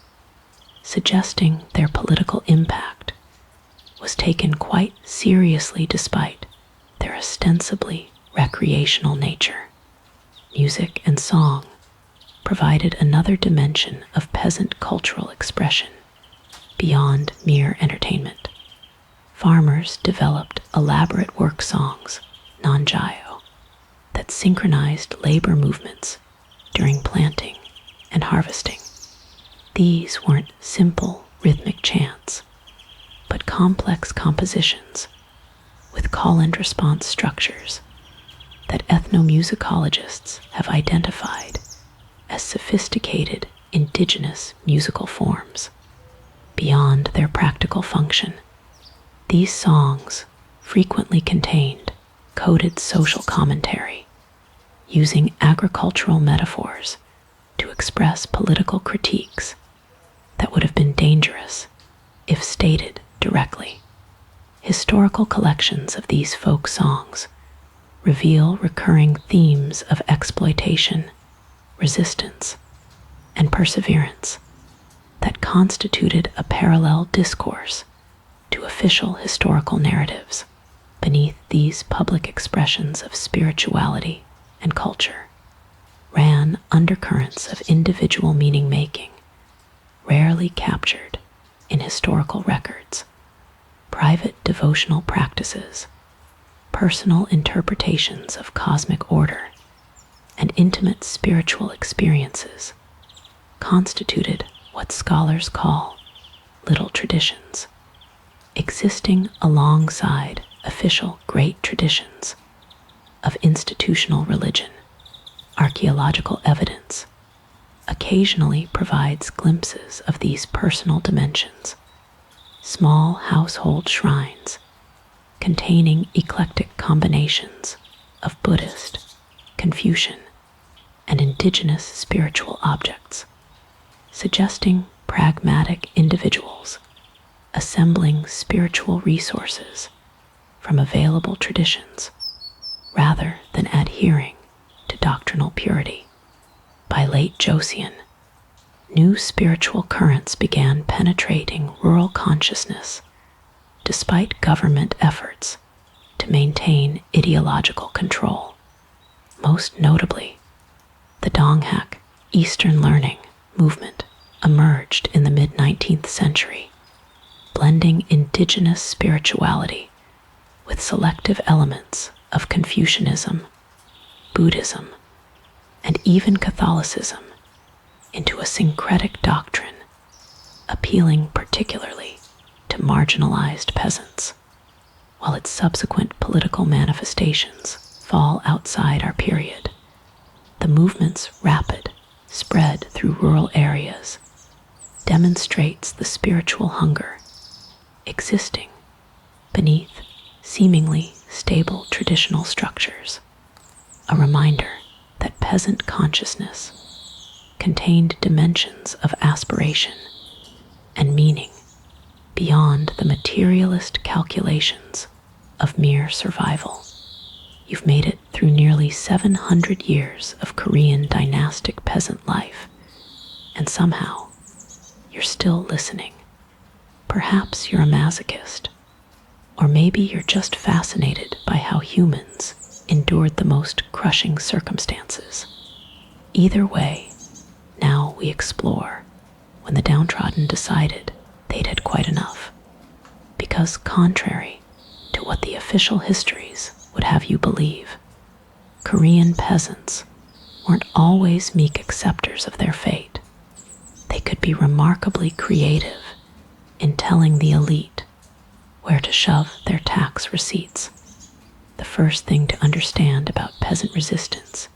suggesting their political impact was taken quite seriously despite their ostensibly recreational nature. Music and song provided another dimension of peasant cultural expression beyond mere entertainment. Farmers developed elaborate work songs, nanjayo, that synchronized labor movements during planting and harvesting. These weren't simple rhythmic chants, but complex compositions with call and response structures that ethnomusicologists have identified as sophisticated indigenous musical forms. Beyond their practical function, these songs frequently contained coded social commentary, using agricultural metaphors to express political critiques that would have been dangerous if stated directly. Historical collections of these folk songs reveal recurring themes of exploitation, resistance, and perseverance that constituted a parallel discourse to official historical narratives. Beneath these public expressions of spirituality and culture ran undercurrents of individual meaning-making, rarely captured in historical records. Private devotional practices, personal interpretations of cosmic order, and intimate spiritual experiences constituted what scholars call little traditions, existing alongside official great traditions of institutional religion. Archaeological evidence occasionally provides glimpses of these personal dimensions. Small household shrines containing eclectic combinations of Buddhist, Confucian, and indigenous spiritual objects, suggesting pragmatic individuals assembling spiritual resources from available traditions rather than adhering to doctrinal purity. By late Joseon, new spiritual currents began penetrating rural consciousness despite government efforts to maintain ideological control. Most notably, the Donghak Eastern Learning movement emerged in the mid-19th century, blending indigenous spirituality with selective elements of Confucianism, Buddhism, and even Catholicism into a syncretic doctrine, appealing particularly to marginalized peasants. While its subsequent political manifestations fall outside our period, the movement's rapid spread through rural areas demonstrates the spiritual hunger existing beneath seemingly stable traditional structures, a reminder that peasant consciousness contained dimensions of aspiration and meaning beyond the materialist calculations of mere survival. You've made it through nearly 700 years of Korean dynastic peasant life, and somehow you're still listening. Perhaps you're a masochist, or maybe you're just fascinated by how humans endured the most crushing circumstances. Either way, now we explore when the downtrodden decided they'd had quite enough. Because contrary to what the official histories would have you believe, Korean peasants weren't always meek acceptors of their fate. They could be remarkably creative in telling the elite where to shove their tax receipts. The first thing to understand about peasant resistance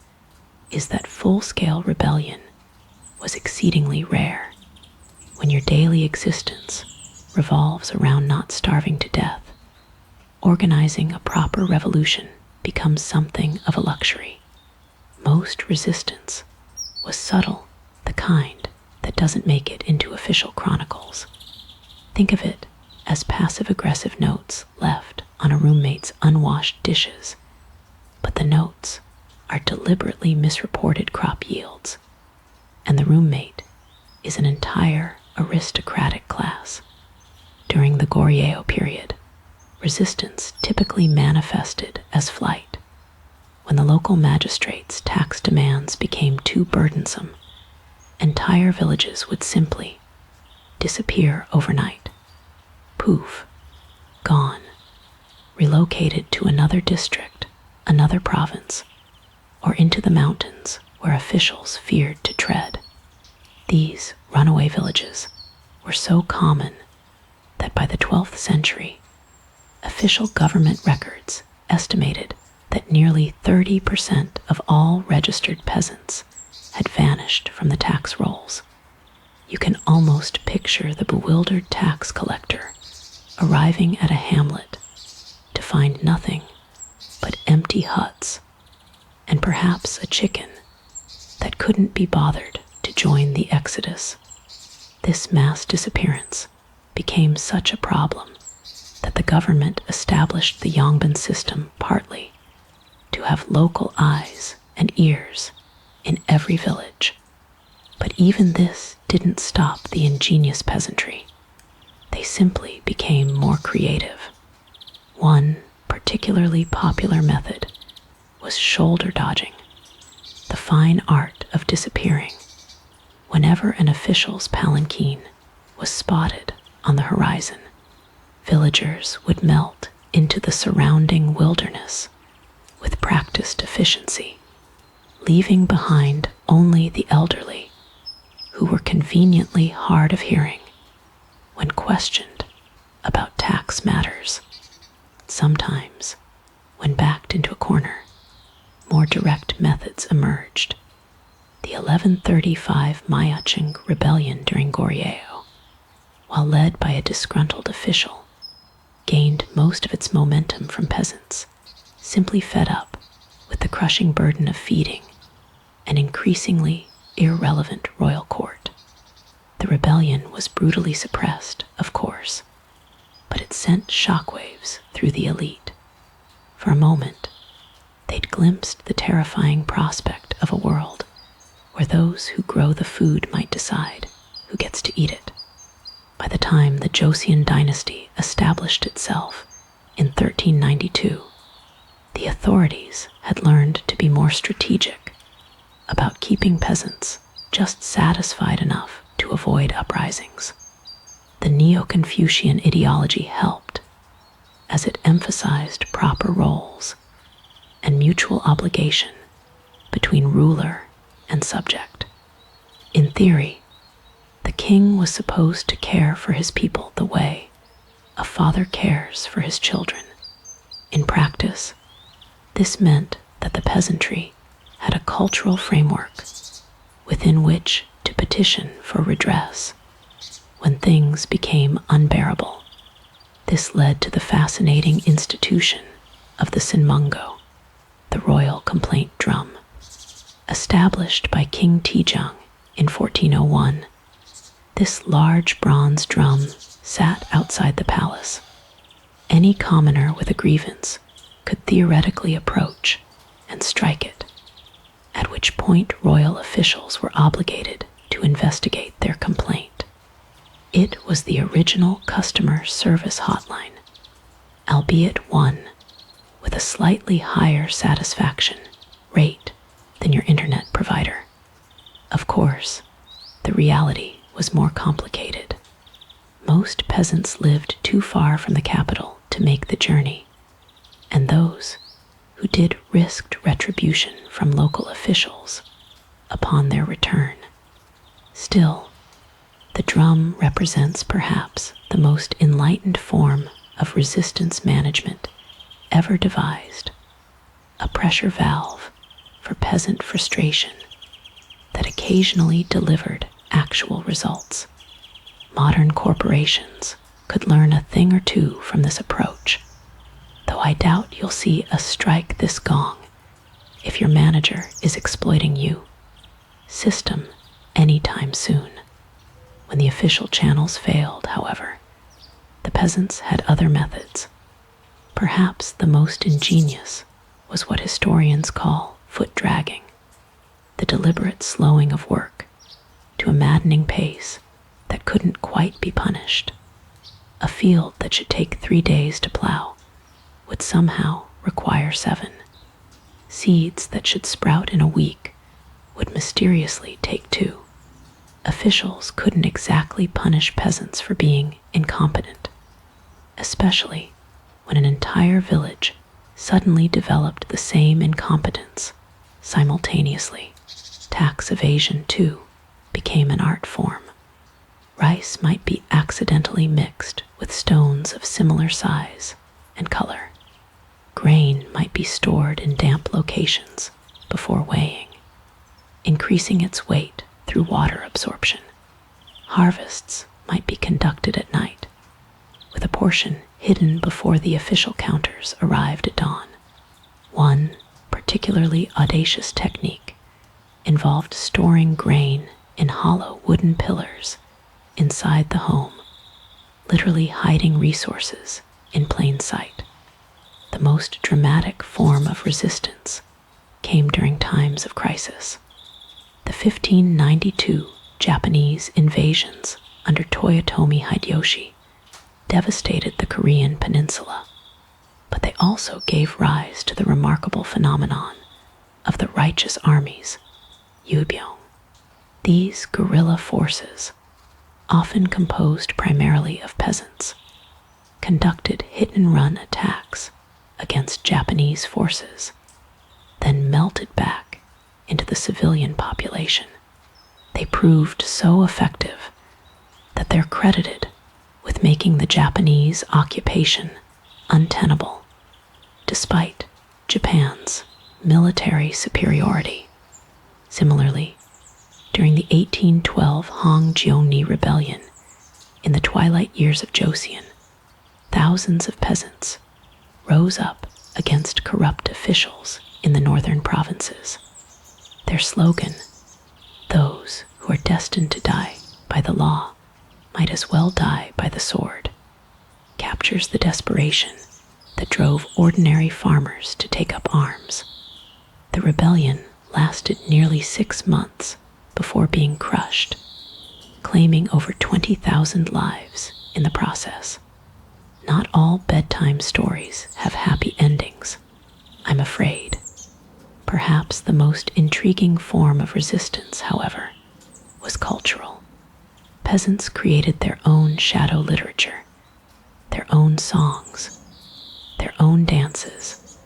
is that full-scale rebellion was exceedingly rare. When your daily existence revolves around not starving to death, organizing a proper revolution becomes something of a luxury. Most resistance was subtle, the kind that doesn't make it into official chronicles. Think of it as passive-aggressive notes left on a roommate's unwashed dishes, but the notes are deliberately misreported crop yields, and the roommate is an entire aristocratic class. During the Goryeo period, resistance typically manifested as flight. When the local magistrates' tax demands became too burdensome, entire villages would simply disappear overnight. Poof, gone, relocated to another district, another province, or into the mountains where officials feared to tread. These runaway villages were so common that by the 12th century, official government records estimated that nearly 30% of all registered peasants had vanished from the tax rolls. You can almost picture the bewildered tax collector arriving at a hamlet to find nothing but empty huts and perhaps a chicken that couldn't be bothered to join the exodus. This mass disappearance became such a problem that the government established the Yongbin system partly to have local eyes and ears in every village. But even this didn't stop the ingenious peasantry. They simply became more creative. One particularly popular method was shoulder dodging, the fine art of disappearing whenever an official's palanquin was spotted on the horizon. Villagers would melt into the surrounding wilderness with practiced efficiency, leaving behind only the elderly, who were conveniently hard of hearing when questioned about tax matters. Sometimes, when backed into a corner, more direct methods emerged. The 1135 Mayacheng rebellion during Goryeo, while led by a disgruntled official, gained most of its momentum from peasants, simply fed up with the crushing burden of feeding an increasingly irrelevant royal court. The rebellion was brutally suppressed, of course, but it sent shockwaves through the elite. For a moment, they'd glimpsed the terrifying prospect of a world where those who grow the food might decide who gets to eat it. By the time the Joseon dynasty established itself in 1392, the authorities had learned to be more strategic about keeping peasants just satisfied enough to avoid uprisings. The Neo-Confucian ideology helped, as it emphasized proper roles and mutual obligation between ruler and subject. In theory, the king was supposed to care for his people the way a father cares for his children. In practice, this meant that the peasantry had a cultural framework within which to petition for redress when things became unbearable. This led to the fascinating institution of the Sinmungo, the royal complaint drum. Established by King Tijung in 1401, this large bronze drum sat outside the palace. Any commoner with a grievance could theoretically approach and strike it, at which point royal officials were obligated to investigate their complaint. It was the original customer service hotline, albeit one with with a slightly higher satisfaction rate than your internet provider. Of course, the reality was more complicated. Most peasants lived too far from the capital to make the journey, and those who did risked retribution from local officials upon their return. Still, the drum represents perhaps the most enlightened form of resistance management ever devised, a pressure valve for peasant frustration that occasionally delivered actual results. Modern corporations could learn a thing or two from this approach, though I doubt you'll see a strike this gong if your manager is exploiting you system anytime soon. When the official channels failed, however, the peasants had other methods. Perhaps the most ingenious was what historians call foot dragging, the deliberate slowing of work to a maddening pace that couldn't quite be punished. A field that should take 3 days to plow would somehow require 7. Seeds that should sprout in a week would mysteriously take 2. Officials couldn't exactly punish peasants for being incompetent, especially when an entire village suddenly developed the same incompetence simultaneously. Tax evasion, too, became an art form. Rice might be accidentally mixed with stones of similar size and color. Grain might be stored in damp locations before weighing, increasing its weight through water absorption. Harvests might be conducted at night, with a portion hidden before the official counters arrived at dawn. One particularly audacious technique involved storing grain in hollow wooden pillars inside the home, literally hiding resources in plain sight. The most dramatic form of resistance came during times of crisis. The 1592 Japanese invasions under Toyotomi Hideyoshi devastated the Korean peninsula, but they also gave rise to the remarkable phenomenon of the righteous armies, Yubyong. These guerrilla forces, often composed primarily of peasants, conducted hit-and-run attacks against Japanese forces, then melted back into the civilian population. They proved so effective that they're credited with making the Japanese occupation untenable, despite Japan's military superiority. Similarly, during the 1812 Hong-Jeonni Rebellion, in the twilight years of Joseon, thousands of peasants rose up against corrupt officials in the northern provinces. Their slogan, "Those who are destined to die by the law might as well die by the sword," captures the desperation that drove ordinary farmers to take up arms. The rebellion lasted nearly 6 months before being crushed, claiming over 20,000 lives in the process. Not all bedtime stories have happy endings, I'm afraid. Perhaps the most intriguing form of resistance, however, was cultural. Peasants created their own shadow literature, their own songs, their own dances,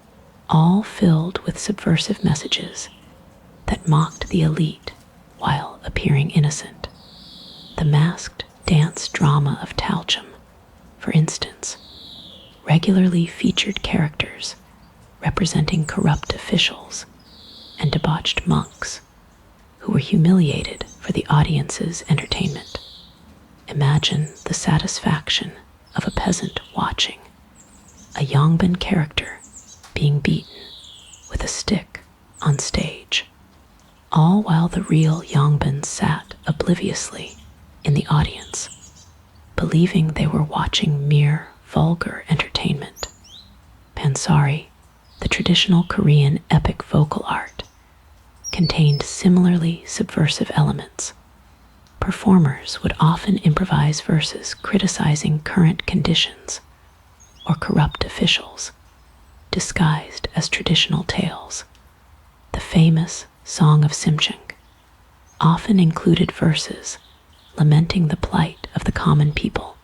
all filled with subversive messages that mocked the elite while appearing innocent. The masked dance drama of Talchum, for instance, regularly featured characters representing corrupt officials and debauched monks who were humiliated for the audience's entertainment. Imagine the satisfaction of a peasant watching a Yongbin character being beaten with a stick on stage, all while the real Yongbin sat obliviously in the audience, believing they were watching mere vulgar entertainment. Pansari, the traditional Korean epic vocal art, contained similarly subversive elements. Performers would often improvise verses criticizing current conditions or corrupt officials, disguised as traditional tales. The famous Song of Simchink often included verses lamenting the plight of the common people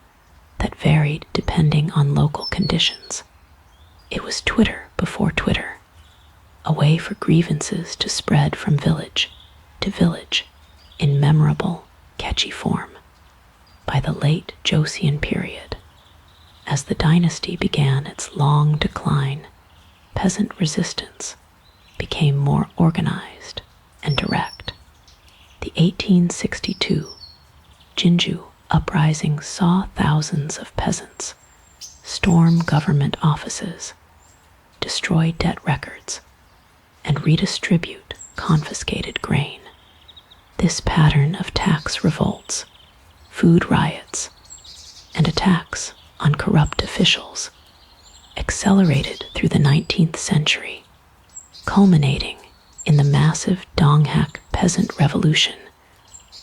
that varied depending on local conditions. It was Twitter before Twitter, a way for grievances to spread from village to village in memorable, catchy form. By the late Joseon period, as the dynasty began its long decline, peasant resistance became more organized and direct. The 1862 Jinju uprising saw thousands of peasants storm government offices, destroy debt records, and redistribute confiscated grain. This pattern of tax revolts, food riots, and attacks on corrupt officials accelerated through the 19th century, culminating in the massive Donghak peasant revolution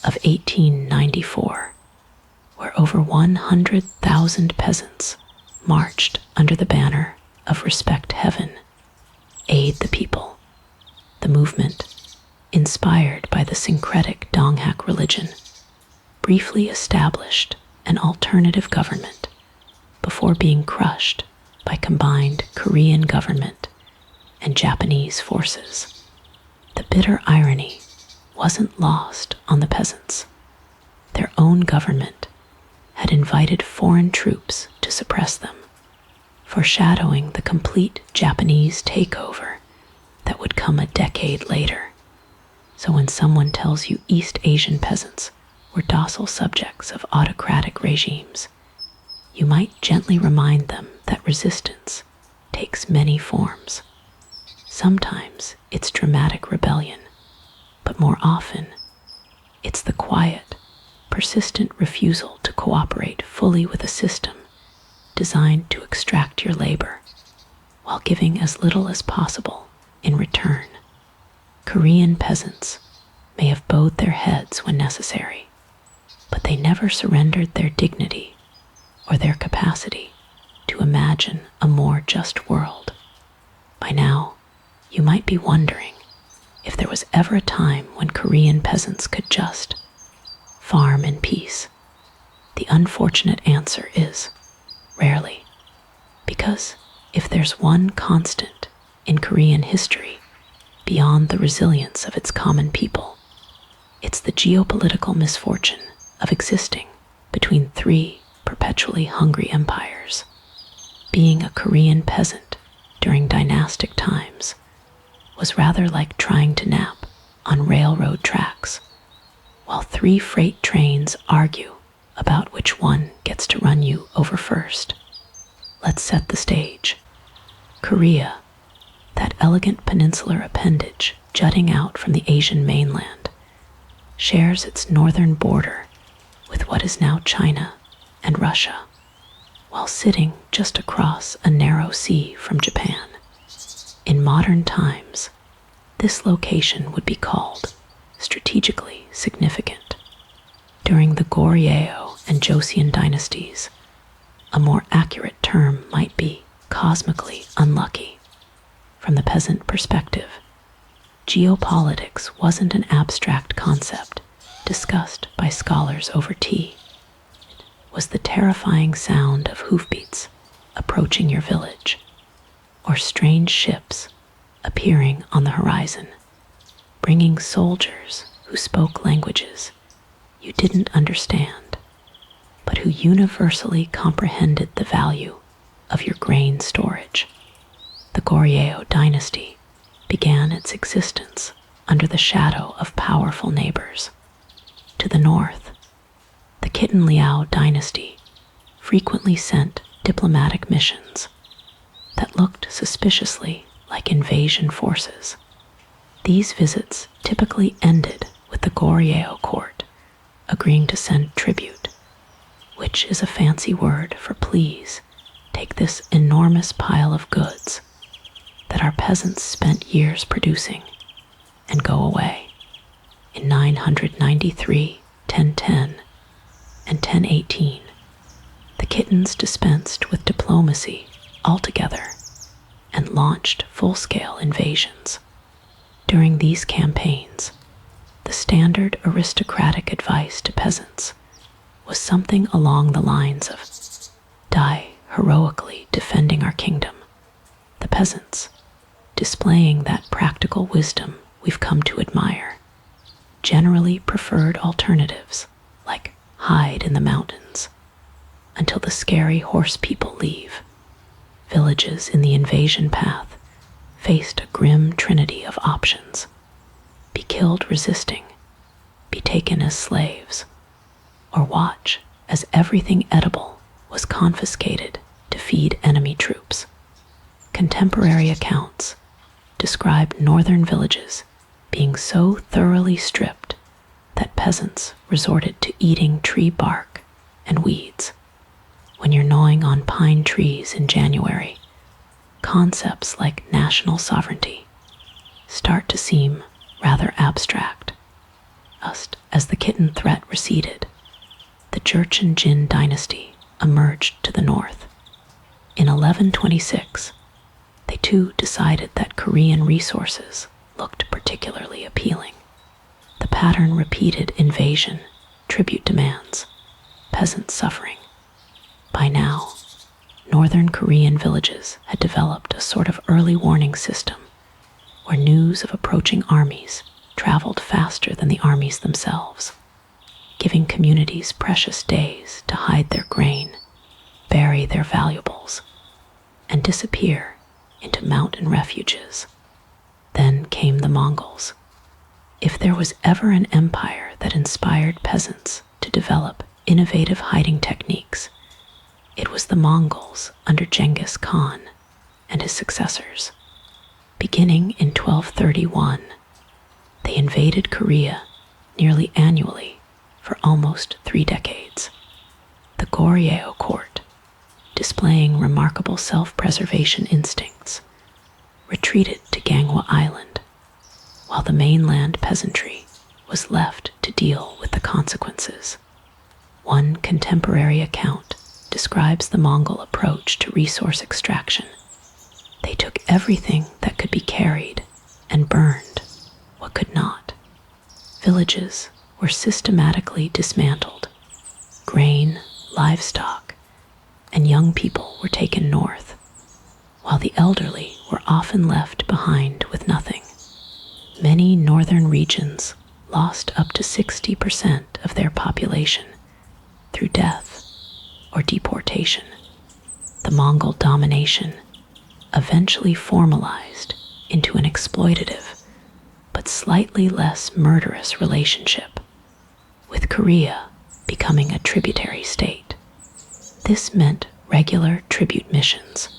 of 1894, where over 100,000 peasants marched under the banner of Respect Heaven, Aid the People. The movement, inspired by the syncretic Donghak religion, briefly established an alternative government before being crushed by combined Korean government and Japanese forces. The bitter irony wasn't lost on the peasants. Their own government had invited foreign troops to suppress them, foreshadowing the complete Japanese takeover that would come a decade later. So when someone tells you East Asian peasants were docile subjects of autocratic regimes, you might gently remind them that resistance takes many forms. Sometimes it's dramatic rebellion, but more often it's the quiet, persistent refusal to cooperate fully with a system designed to extract your labor while giving as little as possible in return. Korean peasants may have bowed their heads when necessary, but they never surrendered their dignity or their capacity to imagine a more just world. By now, you might be wondering if there was ever a time when Korean peasants could just farm in peace. The unfortunate answer is rarely, because if there's one constant in Korean history beyond the resilience of its common people, it's the geopolitical misfortune of existing between three perpetually hungry empires. Being a Korean peasant during dynastic times was rather like trying to nap on railroad tracks, while three freight trains argue about which one gets to run you over first. Let's set the stage. Korea, that elegant peninsular appendage jutting out from the Asian mainland, shares its northern border with what is now China and Russia, while sitting just across a narrow sea from Japan. In modern times, this location would be called strategically significant. During the Goryeo and Joseon dynasties, a more accurate term might be cosmically unlucky. From the peasant perspective, geopolitics wasn't an abstract concept discussed by scholars over tea. It was the terrifying sound of hoofbeats approaching your village, or strange ships appearing on the horizon, bringing soldiers who spoke languages you didn't understand, but who universally comprehended the value of your grain storage. The Goryeo dynasty began its existence under the shadow of powerful neighbors. To the north, the Kitten Liao dynasty frequently sent diplomatic missions that looked suspiciously like invasion forces. These visits typically ended with the Goryeo court agreeing to send tribute, which is a fancy word for please take this enormous pile of goods that our peasants spent years producing and go away. In 993, 1010, and 1018, the kittens dispensed with diplomacy altogether, and launched full-scale invasions. During these campaigns, the standard aristocratic advice to peasants was something along the lines of, "Die heroically defending our kingdom." The peasants, displaying that practical wisdom we've come to admire, generally preferred alternatives like hide in the mountains until the scary horse people leave. Villages in the invasion path faced a grim trinity of options: be killed resisting, be taken as slaves, or watch as everything edible was confiscated to feed enemy troops. Contemporary accounts describe northern villages being so thoroughly stripped that peasants resorted to eating tree bark and weeds. When you're gnawing on pine trees in January, concepts like national sovereignty start to seem rather abstract. Just as the kitten threat receded, the Jurchen Jin dynasty emerged to the north. In 1126, they too decided that Korean resources looked particularly appealing. The pattern repeated: invasion, tribute demands, peasant suffering. By now, northern Korean villages had developed a sort of early warning system where news of approaching armies traveled faster than the armies themselves, giving communities precious days to hide their grain, bury their valuables, and disappear into mountain refuges. Then came the Mongols. If there was ever an empire that inspired peasants to develop innovative hiding techniques, it was the Mongols under Genghis Khan and his successors. Beginning in 1231, they invaded Korea nearly annually for almost 3 decades. The Goryeo court, displaying remarkable self-preservation instincts, retreated to Ganghwa Island, while the mainland peasantry was left to deal with the consequences. One contemporary account describes the Mongol approach to resource extraction. They took everything that could be carried and burned what could not. Villages were systematically dismantled. Grain, livestock, and young people were taken north, while the elderly were often left behind with nothing. Many northern regions lost up to 60% of their population through death or deportation. The Mongol domination eventually formalized into an exploitative but slightly less murderous relationship, with Korea becoming a tributary state. This meant regular tribute missions,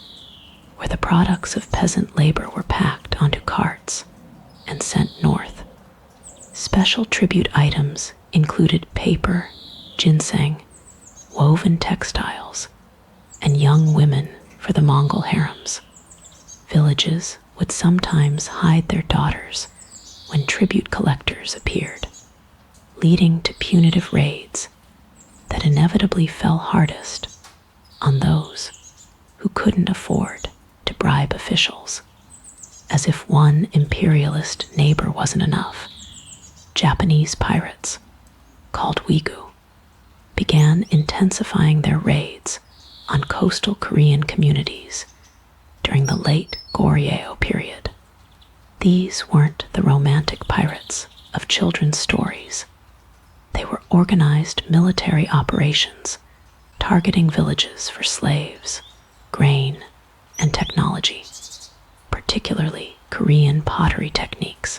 where the products of peasant labor were packed onto carts and sent north. Special tribute items included paper, ginseng, woven textiles, and young women for the Mongol harems. Villages would sometimes hide their daughters when tribute collectors appeared, leading to punitive raids that inevitably fell hardest on those who couldn't afford to bribe officials. As if one imperialist neighbor wasn't enough, Japanese pirates, called Wigu, began intensifying their raids on coastal Korean communities during the late Goryeo period. These weren't the romantic pirates of children's stories. They were organized military operations targeting villages for slaves, grain, and technology, particularly Korean pottery techniques.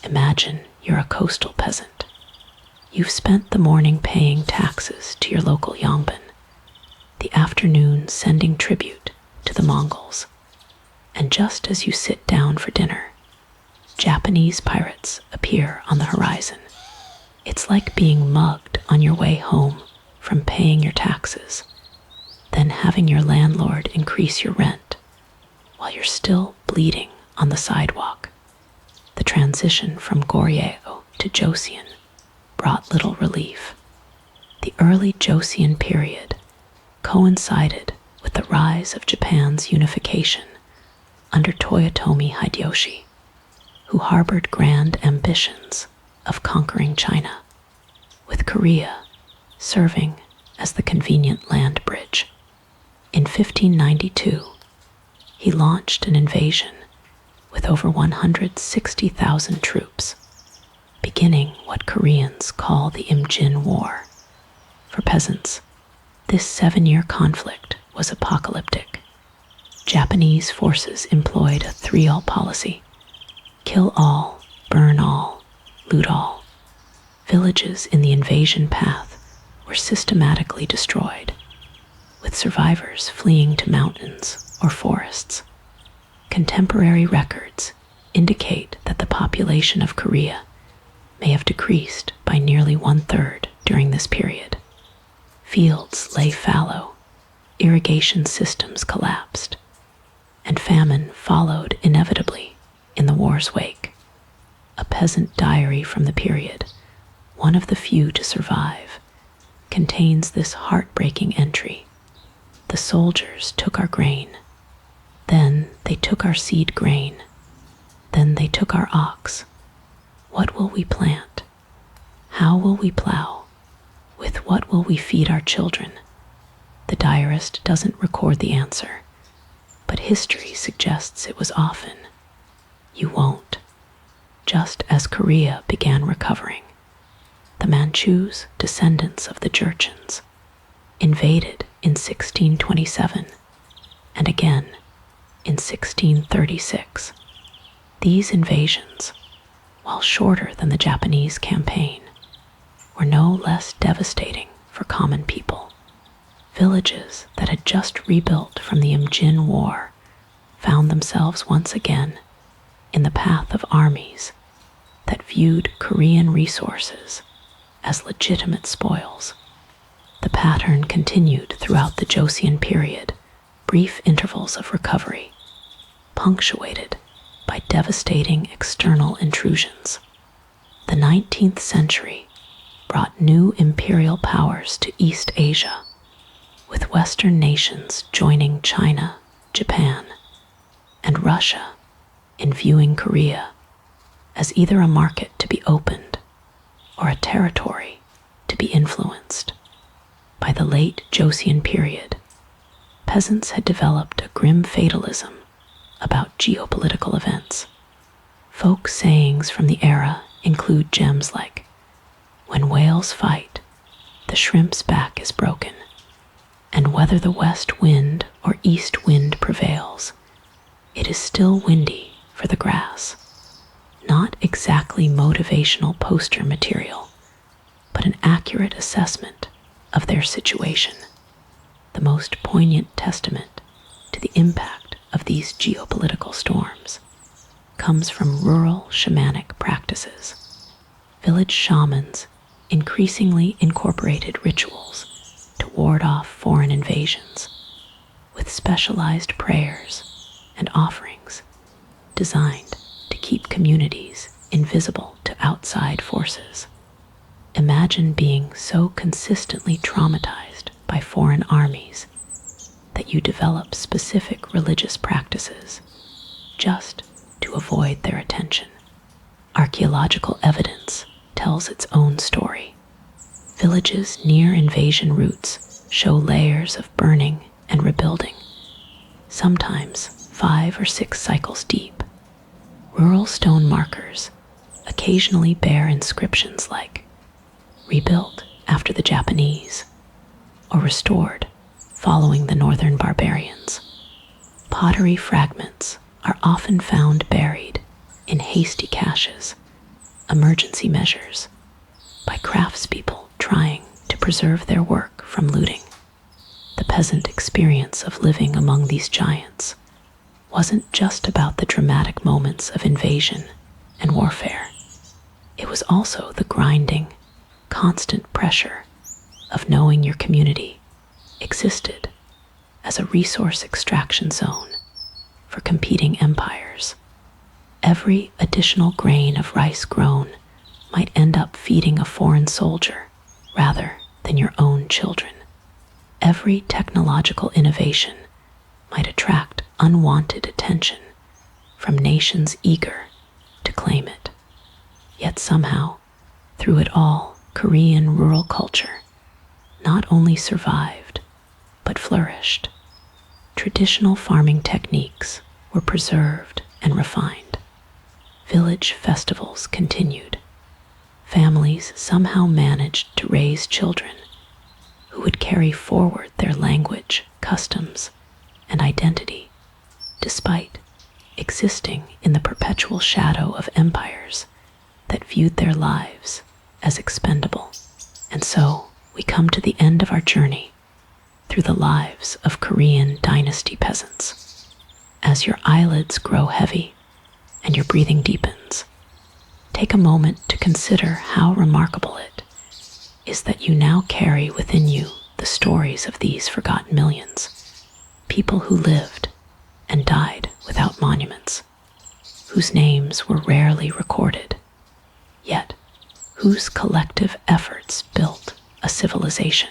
Imagine you're a coastal peasant. You've spent the morning paying taxes to your local yongbin, the afternoon sending tribute to the Mongols, and just as you sit down for dinner, Japanese pirates appear on the horizon. It's like being mugged on your way home from paying your taxes, then having your landlord increase your rent while you're still bleeding on the sidewalk. The transition from Goryeo to Joseon brought little relief. The early Joseon period coincided with the rise of Japan's unification under Toyotomi Hideyoshi, who harbored grand ambitions of conquering China, with Korea serving as the convenient land bridge. In 1592, he launched an invasion with over 160,000 troops, beginning what Koreans call the Imjin War. For peasants, this 7-year conflict was apocalyptic. Japanese forces employed a 3-all policy: kill all, burn all, loot all. Villages in the invasion path were systematically destroyed, with survivors fleeing to mountains or forests. Contemporary records indicate that the population of Korea may have decreased by nearly 1/3 during this period. Fields lay fallow, irrigation systems collapsed, and famine followed inevitably in the war's wake. A peasant diary from the period, one of the few to survive, contains this heartbreaking entry: "The soldiers took our grain, then they took our seed grain, then they took our ox. What will we plant? How will we plow? With what will we feed our children?" The diarist doesn't record the answer, but history suggests it was often, "You won't." Just as Korea began recovering, the Manchus, descendants of the Jurchens, invaded in 1627 and again in 1636. These invasions, while shorter than the Japanese campaign, were no less devastating for common people. Villages that had just rebuilt from the Imjin War found themselves once again in the path of armies that viewed Korean resources as legitimate spoils. The pattern continued throughout the Joseon period, brief intervals of recovery, punctuated by devastating external intrusions. The 19th century brought new imperial powers to East Asia, with Western nations joining China, Japan, and Russia in viewing Korea as either a market to be opened or a territory to be influenced. By the late Joseon period, peasants had developed a grim fatalism about geopolitical events. Folk sayings from the era include gems like, "When whales fight, the shrimp's back is broken, and whether the west wind or east wind prevails, it is still windy for the grass." Not exactly motivational poster material, but an accurate assessment of their situation, the most poignant testament to the impact of these geopolitical storms comes from rural shamanic practices. Village shamans increasingly incorporated rituals to ward off foreign invasions, with specialized prayers and offerings designed to keep communities invisible to outside forces. Imagine being so consistently traumatized by foreign armies that you develop specific religious practices just to avoid their attention. Archaeological evidence tells its own story. Villages near invasion routes show layers of burning and rebuilding, sometimes 5 or 6 cycles deep. Rural stone markers occasionally bear inscriptions like "rebuilt after the Japanese" or "restored following the northern barbarians." Pottery fragments are often found buried in hasty caches, emergency measures, by craftspeople trying to preserve their work from looting. The peasant experience of living among these giants wasn't just about the dramatic moments of invasion and warfare. It was also the grinding, constant pressure of knowing your community existed as a resource extraction zone for competing empires. Every additional grain of rice grown might end up feeding a foreign soldier rather than your own children. Every technological innovation might attract unwanted attention from nations eager to claim it. Yet somehow, through it all, Korean rural culture not only survived, but flourished. Traditional farming techniques were preserved and refined. Village festivals continued. Families somehow managed to raise children who would carry forward their language, customs, and identity, despite existing in the perpetual shadow of empires that viewed their lives as expendable. And so we come to the end of our journey through the lives of Korean dynasty peasants. As your eyelids grow heavy and your breathing deepens, take a moment to consider how remarkable it is that you now carry within you the stories of these forgotten millions, people who lived and died without monuments, whose names were rarely recorded, yet whose collective efforts built a civilization.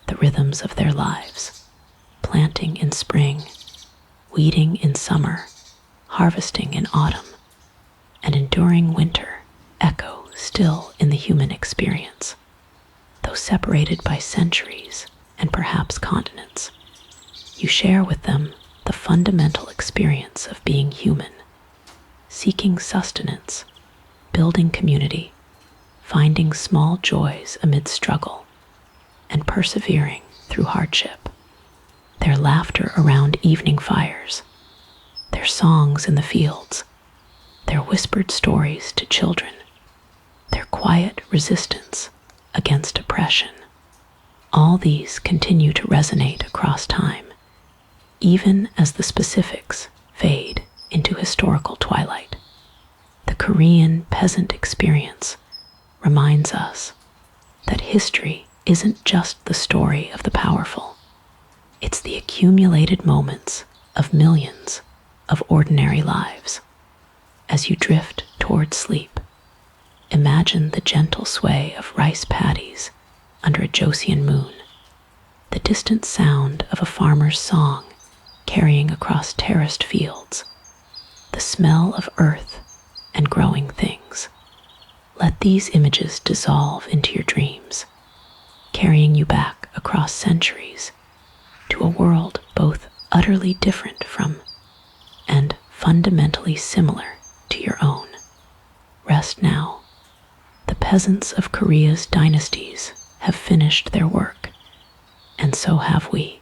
The rhythms of their lives, planting in spring, weeding in summer, harvesting in autumn, and enduring winter, echo still in the human experience. Though separated by centuries and perhaps continents, you share with them the fundamental experience of being human, seeking sustenance, building community, finding small joys amid struggle, and persevering through hardship. Their laughter around evening fires, their songs in the fields, their whispered stories to children, their quiet resistance against oppression, all these continue to resonate across time, even as the specifics fade into historical twilight. The Korean peasant experience reminds us that history isn't just the story of the powerful. It's the accumulated moments of millions of ordinary lives. As you drift toward sleep, imagine the gentle sway of rice paddies under a Joseon moon, the distant sound of a farmer's song carrying across terraced fields, the smell of earth and growing things. Let these images dissolve into your dreams, carrying you back across centuries to a world both utterly different from and fundamentally similar to your own. Rest now. The peasants of Korea's dynasties have finished their work, and so have we.